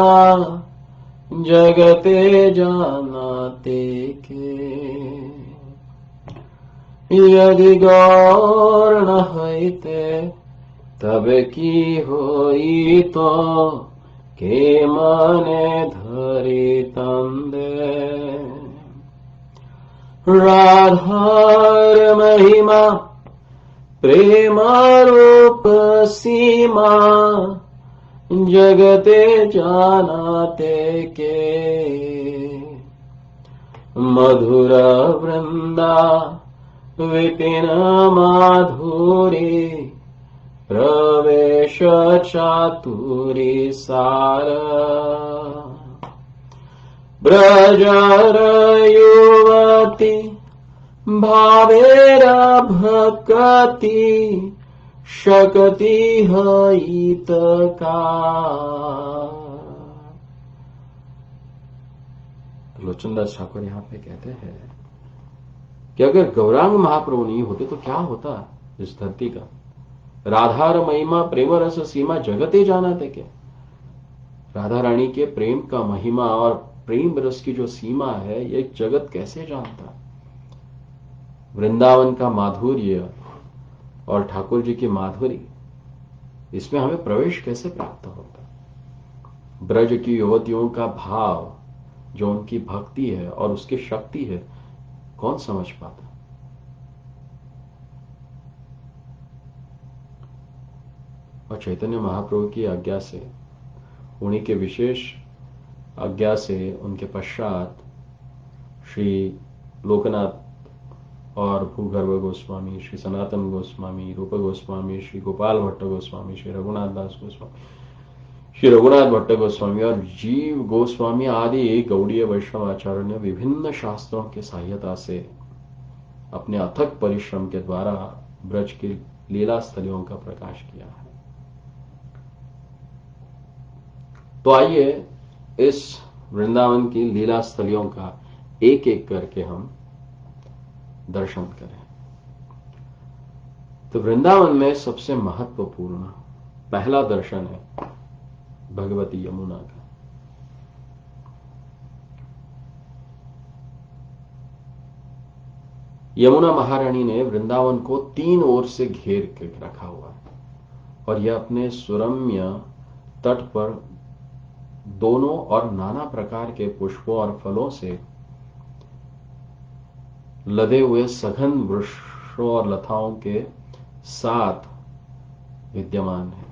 जगते जानते के, यदि गौर न हईते तब की होई तो, के मने धरी तंदे। राधार महिमा प्रेम रूप सीमा, जगते जानते के, मधुर वृंदा विपिन माधुरी, प्रवेश चातुरी सार, ब्रजर युवती भावेर भक्ति, शक्ति हित का। लोचनदास ठाकुर यहां पे कहते हैं कि अगर गौरांग महाप्रभु नहीं होते तो क्या होता इस धरती का। राधार महिमा प्रेम रस सीमा, जगते जाना थे क्या। राधा रानी के प्रेम का महिमा और प्रेम रस की जो सीमा है, ये जगत कैसे जानता। वृंदावन का माधुर्य और ठाकुर जी की माधुरी, इसमें हमें प्रवेश कैसे प्राप्त होता। ब्रज की युवतियों का भाव, जो उनकी भक्ति है और उसकी शक्ति है, कौन समझ पाता। और चैतन्य महाप्रभु की आज्ञा से, उन्हीं के विशेष आज्ञा से, उनके पश्चात श्री लोकनाथ और भूगर्भ गोस्वामी, श्री सनातन गोस्वामी, रूप गोस्वामी, श्री गोपाल भट्ट गोस्वामी, श्री रघुनाथ दास गोस्वामी, श्री रघुनाथ भट्ट गोस्वामी और जीव गोस्वामी आदि गौड़ीय वैष्णव आचार्य ने विभिन्न शास्त्रों की सहायता से अपने अथक परिश्रम के द्वारा ब्रज की लीला स्थलियों का प्रकाश किया है। तो आइए इस वृंदावन की लीला स्थलियों का एक एक करके हम दर्शन करें। तो वृंदावन में सबसे महत्वपूर्ण पहला दर्शन है भगवती यमुना का। यमुना महारानी ने वृंदावन को तीन ओर से घेर के रखा हुआ है और यह अपने सुरम्य तट पर दोनों और नाना प्रकार के पुष्पों और फलों से लदे हुए सघन वृक्षों और लताओं के साथ विद्यमान है।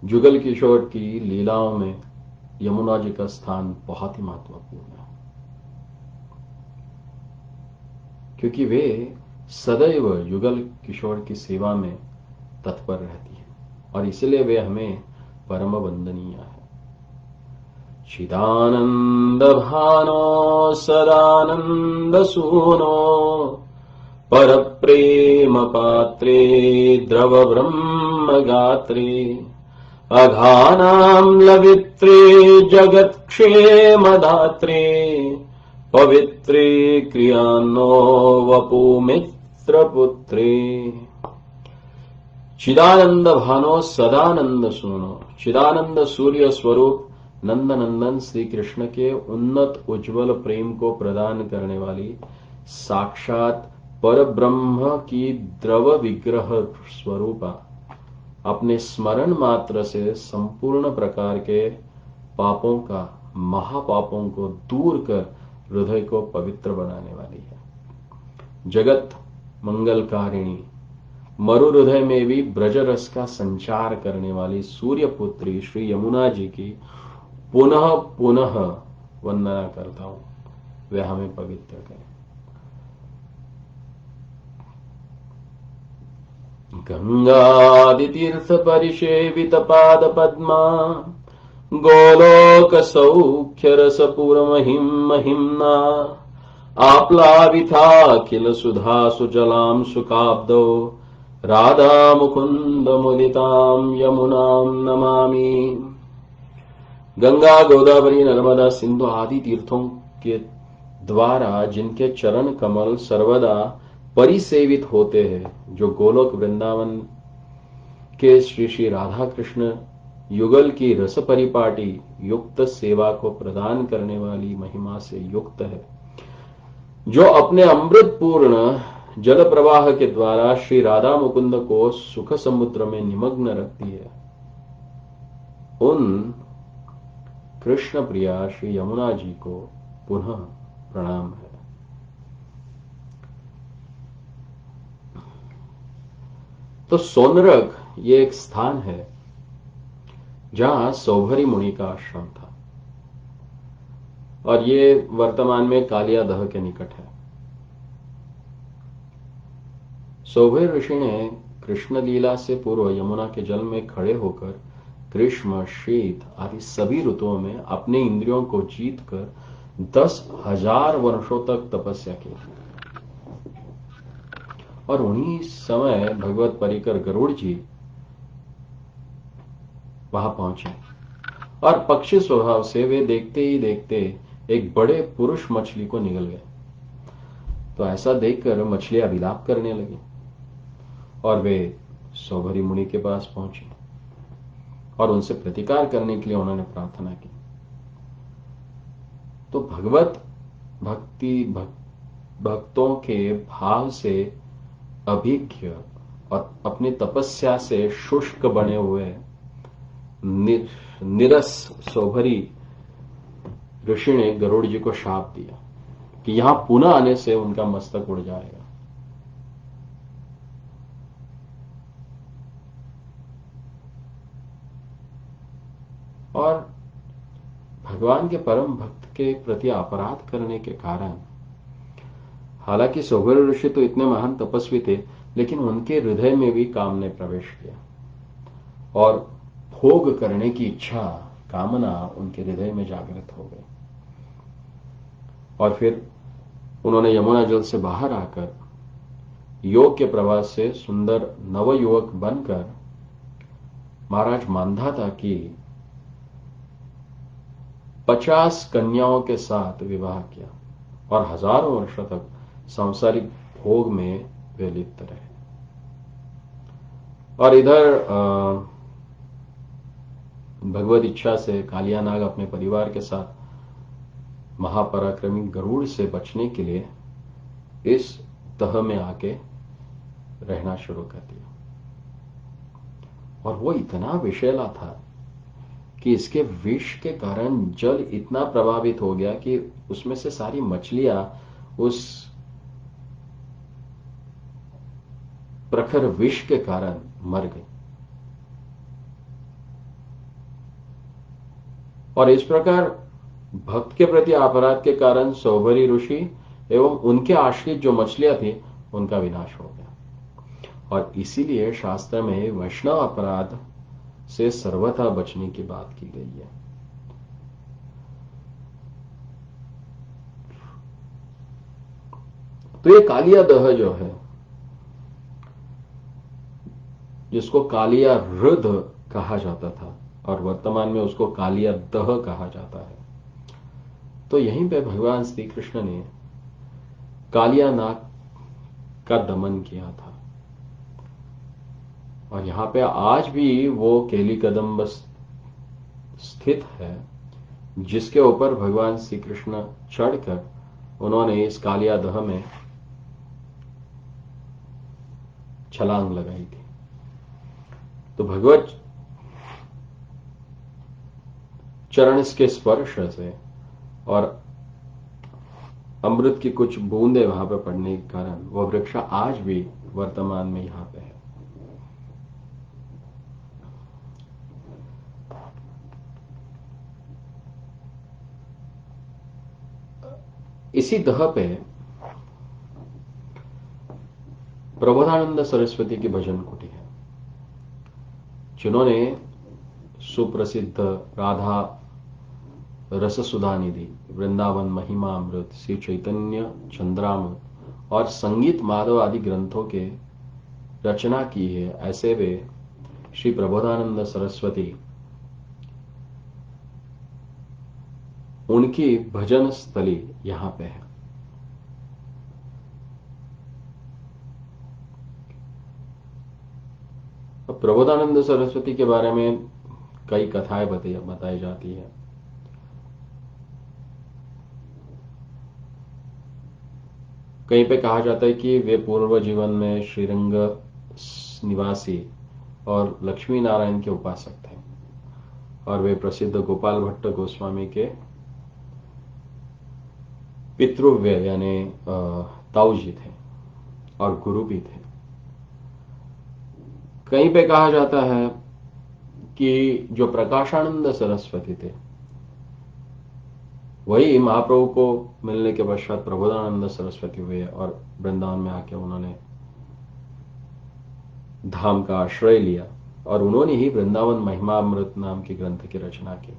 जुगल किशोर की लीलाओं में यमुना जी का स्थान बहुत ही महत्वपूर्ण है, क्योंकि वे सदैव युगल किशोर की सेवा में तत्पर रहती है और इसलिए वे हमें परम वंदनीय है। चिदानंद भानो सदानंद सूनो पर प्रेम पात्रे द्रव ब्रह्म गात्रे अघानां लवित्रे जगत्क्षेमदात्रे पवित्रे क्रियान्नो वपुमित्रपुत्रे। चिदानंद भानो सदानंद सूनो। चिदानंद सूर्य स्वरूप नंदनंदन श्री कृष्ण के उन्नत उज्जवल प्रेम को प्रदान करने वाली साक्षात परब्रह्म की द्रव विग्रह स्वरूपा अपने स्मरण मात्र से संपूर्ण प्रकार के पापों का महापापों को दूर कर हृदय को पवित्र बनाने वाली है। जगत मंगलकारिणी मरु हृदय में भी ब्रज रस का संचार करने वाली सूर्यपुत्री श्री यमुना जी की पुनः पुनः वंदना करता हूं, वे हमें पवित्र करें। गंगादितीर्थ परिसेवित पाद पद्मा गोलोक सौख्य रसपुर महिम्ना आप्लाविथाखिल सुधा सुजलां सुकाब्दो राधा मुकुंद मुदितां यमुनां नमामि। गंगा गोदावरी नर्मदा सिंधु आदि तीर्थों के द्वारा जिनके चरण कमल सर्वदा परिसेवित होते हैं, जो गोलोक वृंदावन के श्री श्री राधा कृष्ण युगल की रस परिपाटी युक्त सेवा को प्रदान करने वाली महिमा से युक्त है, जो अपने अमृतपूर्ण जल प्रवाह के द्वारा श्री राधा मुकुंद को सुख समुद्र में निमग्न रखती है, उन कृष्ण प्रिया श्री यमुना जी को पुनः प्रणाम है। तो सोनरख ये एक स्थान है जहां सौभरी मुनि का आश्रम था और ये वर्तमान में कालियादह के निकट है। सौभरी ऋषि ने कृष्ण लीला से पूर्व यमुना के जल में खड़े होकर ग्रीष्म शीत आदि सभी ऋतुओं में अपने इंद्रियों को जीतकर 10,000 वर्षों तक तपस्या की और उन्हीं समय भगवत परिकर गरुड़ जी वहां पहुंचे और पक्षी स्वभाव से वे देखते ही देखते एक बड़े पुरुष मछली को निगल गए। तो ऐसा देखकर मछलियां विलाप करने लगी और वे सौभरी मुनि के पास पहुंचे और उनसे प्रतिकार करने के लिए उन्होंने प्रार्थना की। तो भगवत भक्ति भक्तों के भाव से अभिज्ञ और अपनी तपस्या से शुष्क बने हुए निरस सौभरी ऋषि ने गरुड़ जी को शाप दिया कि यहां पुनः आने से उनका मस्तक उड़ जाएगा। और भगवान के परम भक्त के प्रति अपराध करने के कारण, हालांकि सौभरी ऋषि तो इतने महान तपस्वी थे, लेकिन उनके हृदय में भी काम ने प्रवेश किया और भोग करने की इच्छा कामना उनके हृदय में जागृत हो गई। और फिर उन्होंने यमुना जल से बाहर आकर योग के प्रवाह से सुंदर नवयुवक बनकर महाराज मांधाता की 50 कन्याओं के साथ विवाह किया और हजारों वर्षों तक सांसारिक भोग में वे लिप्त रहे। और इधर भगवत इच्छा से कालिया नाग अपने परिवार के साथ महापराक्रमी गरुड़ से बचने के लिए इस तह में आके रहना शुरू कर दिया। और वो इतना विषैला था कि इसके विष के कारण जल इतना प्रभावित हो गया कि उसमें से सारी मछलियां उस प्रखर विष के कारण मर गई। और इस प्रकार भक्त के प्रति अपराध के कारण सौभरी ऋषि एवं उनके आश्रित जो मछलियां थी उनका विनाश हो गया। और इसीलिए शास्त्र में वैष्णव अपराध से सर्वथा बचने की बात की गई है। तो ये कालिया दह जो है, जिसको कालिया हृद कहा जाता था और वर्तमान में उसको कालिया दह कहा जाता है, तो यहीं पे भगवान श्री कृष्ण ने कालिया नाग का दमन किया था। और यहां पे आज भी वो केली कदम्ब स्थित है, जिसके ऊपर भगवान श्री कृष्ण चढ़कर उन्होंने इस कालिया दह में छलांग लगाई थी। तो भगवत चरण के स्पर्श से और अमृत की कुछ बूंदे वहां पर पड़ने के कारण वह वृक्ष आज भी वर्तमान में यहां पे है। इसी दह पे प्रबोधानंद सरस्वती की भजन कुटी है, जिन्होंने सुप्रसिद्ध राधा रस सुधा निधि, वृंदावन महिमा अमृत, श्री चैतन्य चंद्रामृत और संगीत माधव आदि ग्रंथों के रचना की है। ऐसे वे श्री प्रबोधानंद सरस्वती, उनकी भजन स्थली यहां पे है। अब प्रबोधानंद सरस्वती के बारे में कई कथाएं बताई जाती है। कहीं पे कहा जाता है कि वे पूर्व जीवन में श्रीरंग निवासी और लक्ष्मी नारायण के उपासक थे और वे प्रसिद्ध गोपाल भट्ट गोस्वामी के पितृव्य यानी ताऊजी थे और गुरु भी थे। कहीं पे कहा जाता है कि जो प्रकाशानंद सरस्वती थे वही महाप्रभु को मिलने के पश्चात प्रबोधानंद सरस्वती हुए और वृंदावन में आके उन्होंने धाम का आश्रय लिया और उन्होंने ही वृंदावन महिमामृत नाम के ग्रंथ की रचना की।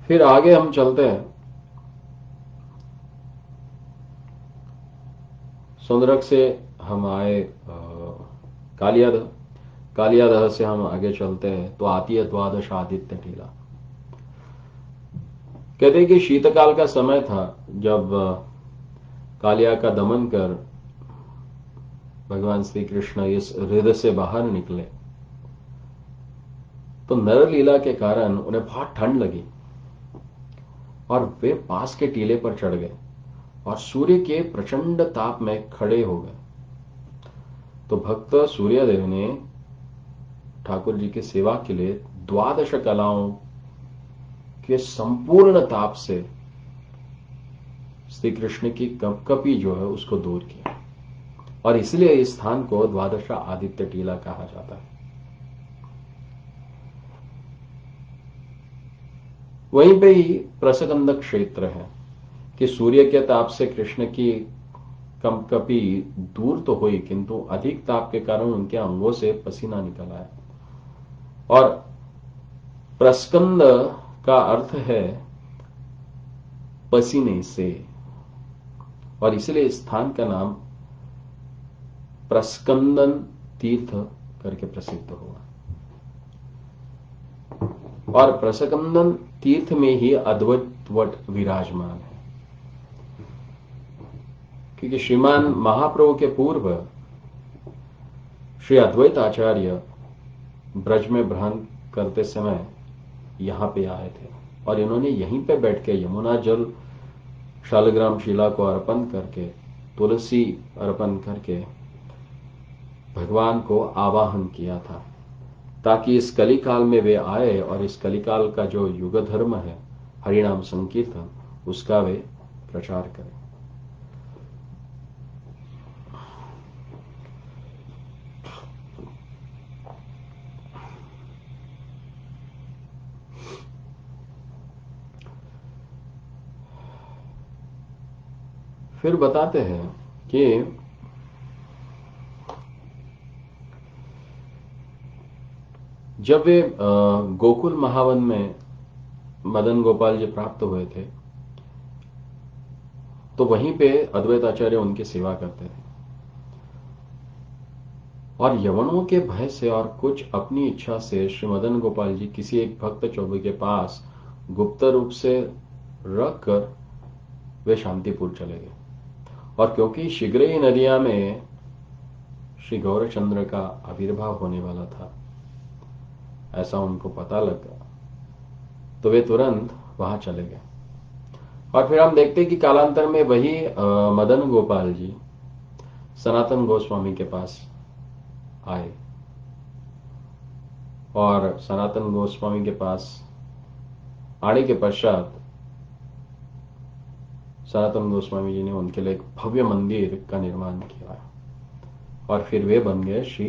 फिर आगे हम चलते हैं। सुंदरक से हम आए कालियादह, कालियादह से हम आगे चलते हैं तो आती है द्वादश आदित्य टीला। कहते हैं कि शीतकाल का समय था जब कालिया का दमन कर भगवान श्री कृष्ण इस हृदय से बाहर निकले तो नरलीला के कारण उन्हें बहुत ठंड लगी और वे पास के टीले पर चढ़ गए और सूर्य के प्रचंड ताप में खड़े हो गए। तो भक्त सूर्यदेव ने ठाकुर जी की सेवा के लिए द्वादश कलाओं के संपूर्ण ताप से श्री कृष्ण की कपकपी जो है उसको दूर किया और इसलिए इस स्थान को द्वादश आदित्य टीला कहा जाता है। वहीं पे ही प्रसकंद क्षेत्र है कि सूर्य के ताप से कृष्ण की कंपकपी दूर तो हुई, किंतु अधिक ताप के कारण उनके अंगों से पसीना निकल आया। और प्रस्कंद का अर्थ है पसीने से, और इसलिए इस स्थान का नाम प्रस्कंदन तीर्थ करके प्रसिद्ध हुआ। और प्रस्कंदन तीर्थ में ही अद्वैत वट विराजमान है, क्योंकि श्रीमान महाप्रभु के पूर्व श्री अद्वैत आचार्य ब्रज में भ्रमण करते समय यहां पे आए थे, और इन्होंने यहीं पे बैठ के यमुना जल शालग्राम शिला को अर्पण करके, तुलसी अर्पण करके भगवान को आवाहन किया था, ताकि इस कलिकाल में वे आए और इस कलिकाल का जो युग धर्म है हरिनाम संकीर्तन, उसका वे प्रचार करें। फिर बताते हैं कि जब वे गोकुल महावन में मदन गोपाल जी प्राप्त हुए थे, तो वहीं पे अद्वैत आचार्य उनकी सेवा करते थे, और यवनों के भय से और कुछ अपनी इच्छा से श्री मदन गोपाल जी किसी एक भक्त चौबे के पास गुप्त रूप से रखकर वे शांतिपुर चले गए। और क्योंकि शीघ्र ही नदिया में श्री गौरचंद्र का आविर्भाव होने वाला था, ऐसा उनको पता लगा, तो वे तुरंत वहां चले गए। और फिर हम देखते कि कालांतर में वही मदन गोपाल जी सनातन गोस्वामी के पास आए, और सनातन गोस्वामी के पास आने के पश्चात सनातन गोस्वामी जी ने उनके लिए एक भव्य मंदिर का निर्माण किया, और फिर वे बन गए श्री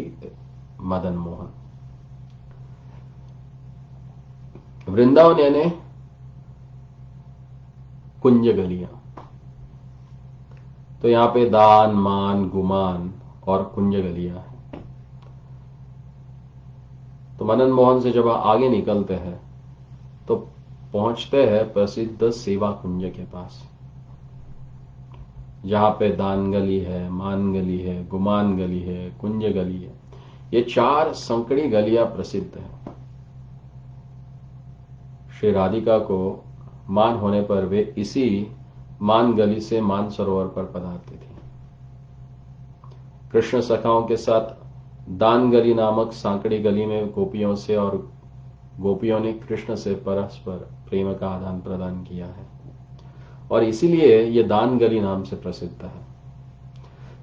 मदन मोहन। वृंदावन यानी कुंज गलियां, तो यहां पे दान मान गुमान और कुंज गलियां हैं। तो मदन मोहन से जब आगे निकलते हैं तो पहुंचते हैं प्रसिद्ध सेवा कुंज के पास, जहां पे दान गली है, मान गली है, गुमान गली है, कुंज गली है। ये 4 संकड़ी गलियां प्रसिद्ध हैं। श्री राधिका को मान होने पर वे इसी मान गली से मान सरोवर पर पधारती थी। कृष्ण सखाओं के साथ दान गली नामक सांकड़ी गली में गोपियों से, और गोपियों ने कृष्ण से परस्पर प्रेम का आदान प्रदान किया है, और इसीलिए यह दान गली नाम से प्रसिद्ध है।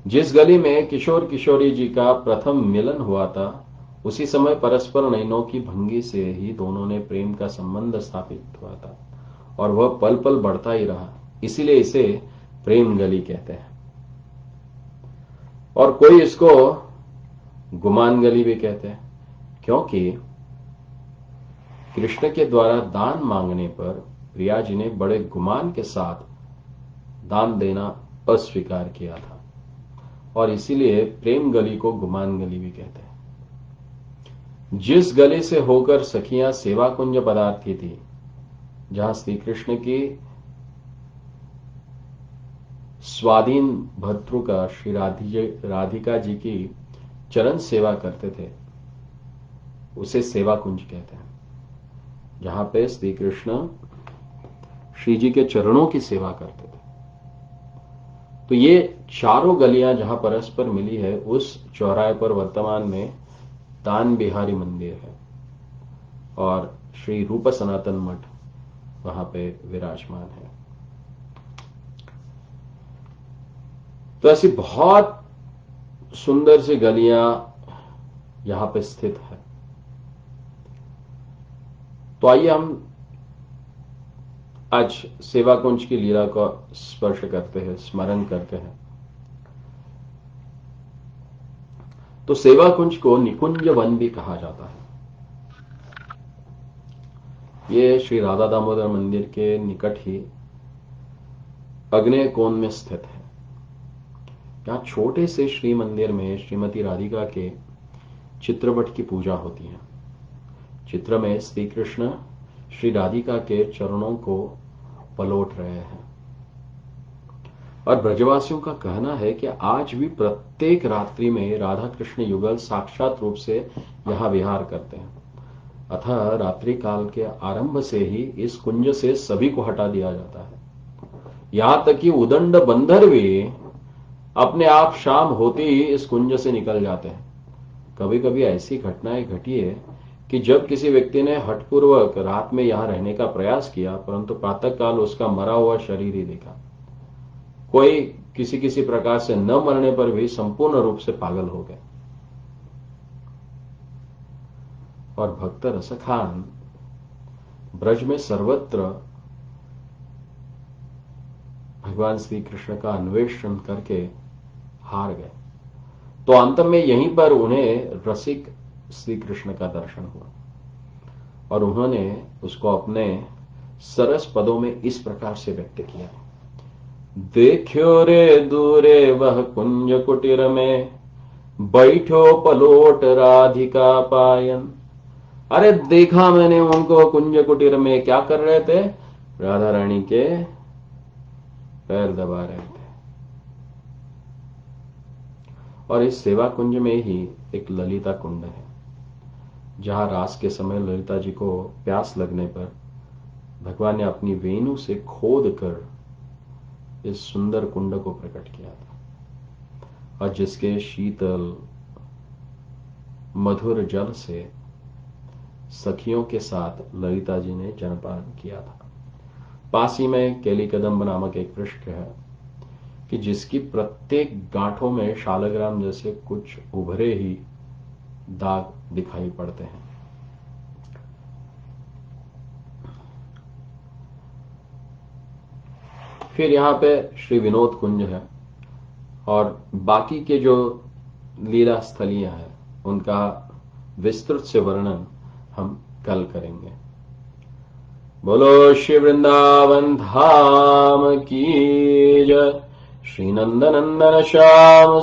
जिस गली में किशोर किशोरी जी का प्रथम मिलन हुआ था, उसी समय परस्पर नयनों की भंगी से ही दोनों ने प्रेम का संबंध स्थापित हुआ था, और वह पल पल बढ़ता ही रहा, इसीलिए इसे प्रेम गली कहते हैं। और कोई इसको गुमान गली भी कहते हैं, क्योंकि कृष्ण के द्वारा दान मांगने पर प्रिया जी ने बड़े गुमान के साथ दान देना अस्वीकार किया था, और इसीलिए प्रेम गली को गुमान गली भी कहते हैं। जिस गली से होकर सखियां सेवा कुंज पधारती थी, जहां श्री कृष्ण की स्वाधीन भर्तृका श्री राधिका जी की चरण सेवा करते थे, उसे सेवा कुंज कहते हैं, जहां पे श्री कृष्ण श्री जी के चरणों की सेवा करते थे। तो ये चारों गलियां जहां परस्पर मिली है, उस चौराहे पर वर्तमान में दान बिहारी मंदिर है, और श्री रूप सनातन मठ वहां पे विराजमान है। तो ऐसी बहुत सुंदर सी गलियां यहां पे स्थित है। तो आइए हम आज सेवा कुंज की लीला को स्पर्श करते हैं, स्मरण करते हैं। तो सेवा कुंज को निकुंज वन भी कहा जाता है। ये श्री राधा दामोदर मंदिर के निकट ही अग्नेय कोण में स्थित है। यहां छोटे से श्री मंदिर में श्रीमती राधिका के चित्रपट की पूजा होती है। चित्र में श्री कृष्ण श्री राधिका के चरणों को पलोट रहे हैं और ब्रजवासियों का कहना है कि आज भी प्रत्येक रात्रि में राधा कृष्ण युगल साक्षात रूप से यहां विहार करते हैं। अतः रात्रि काल के आरंभ से ही इस कुंज से सभी को हटा दिया जाता है। यहां तक कि उदंड बंदर भी अपने आप शाम होते ही इस कुंज से निकल जाते हैं। कभी कभी ऐसी घटनाएं घटी है कि जब किसी व्यक्ति ने हठपूर्वक रात में यहां रहने का प्रयास किया, परंतु प्रातःकाल उसका मरा हुआ शरीर ही देखा। कोई किसी किसी प्रकार से न मरने पर भी संपूर्ण रूप से पागल हो गए। और भक्त रसखान ब्रज में सर्वत्र भगवान श्री कृष्ण का अन्वेषण करके हार गए। तो अंत में यहीं पर उन्हें रसिक श्री कृष्ण का दर्शन हुआ और उन्होंने उसको अपने सरस पदों में इस प्रकार से व्यक्त किया। देखो रे दूरे वह कुंज कुटीर में, बैठो पलोट राधिका पायन। अरे देखा मैंने उनको कुंज कुटीर में क्या कर रहे थे, राधा रानी के पैर दबा रहे थे। और इस सेवा कुंज में ही एक ललिता कुंड है, जहां रास के समय ललिता जी को प्यास लगने पर भगवान ने अपनी वेणु से खोद कर इस सुंदर कुंड को प्रकट किया था और जिसके शीतल मधुर जल से सखियों के साथ ललिता जी ने जलपान किया था। पास ही में केली कदम्ब नामक एक वृक्ष है कि जिसकी प्रत्येक गांठों में शालग्राम जैसे कुछ उभरे ही दाग दिखाई पड़ते हैं। फिर यहां पे श्री विनोद कुंज है और बाकी के जो लीला स्थलियां हैं उनका विस्तृत से वर्णन हम कल करेंगे। बोलो श्री वृंदावन धाम की जय। श्री नंदनंदन श्याम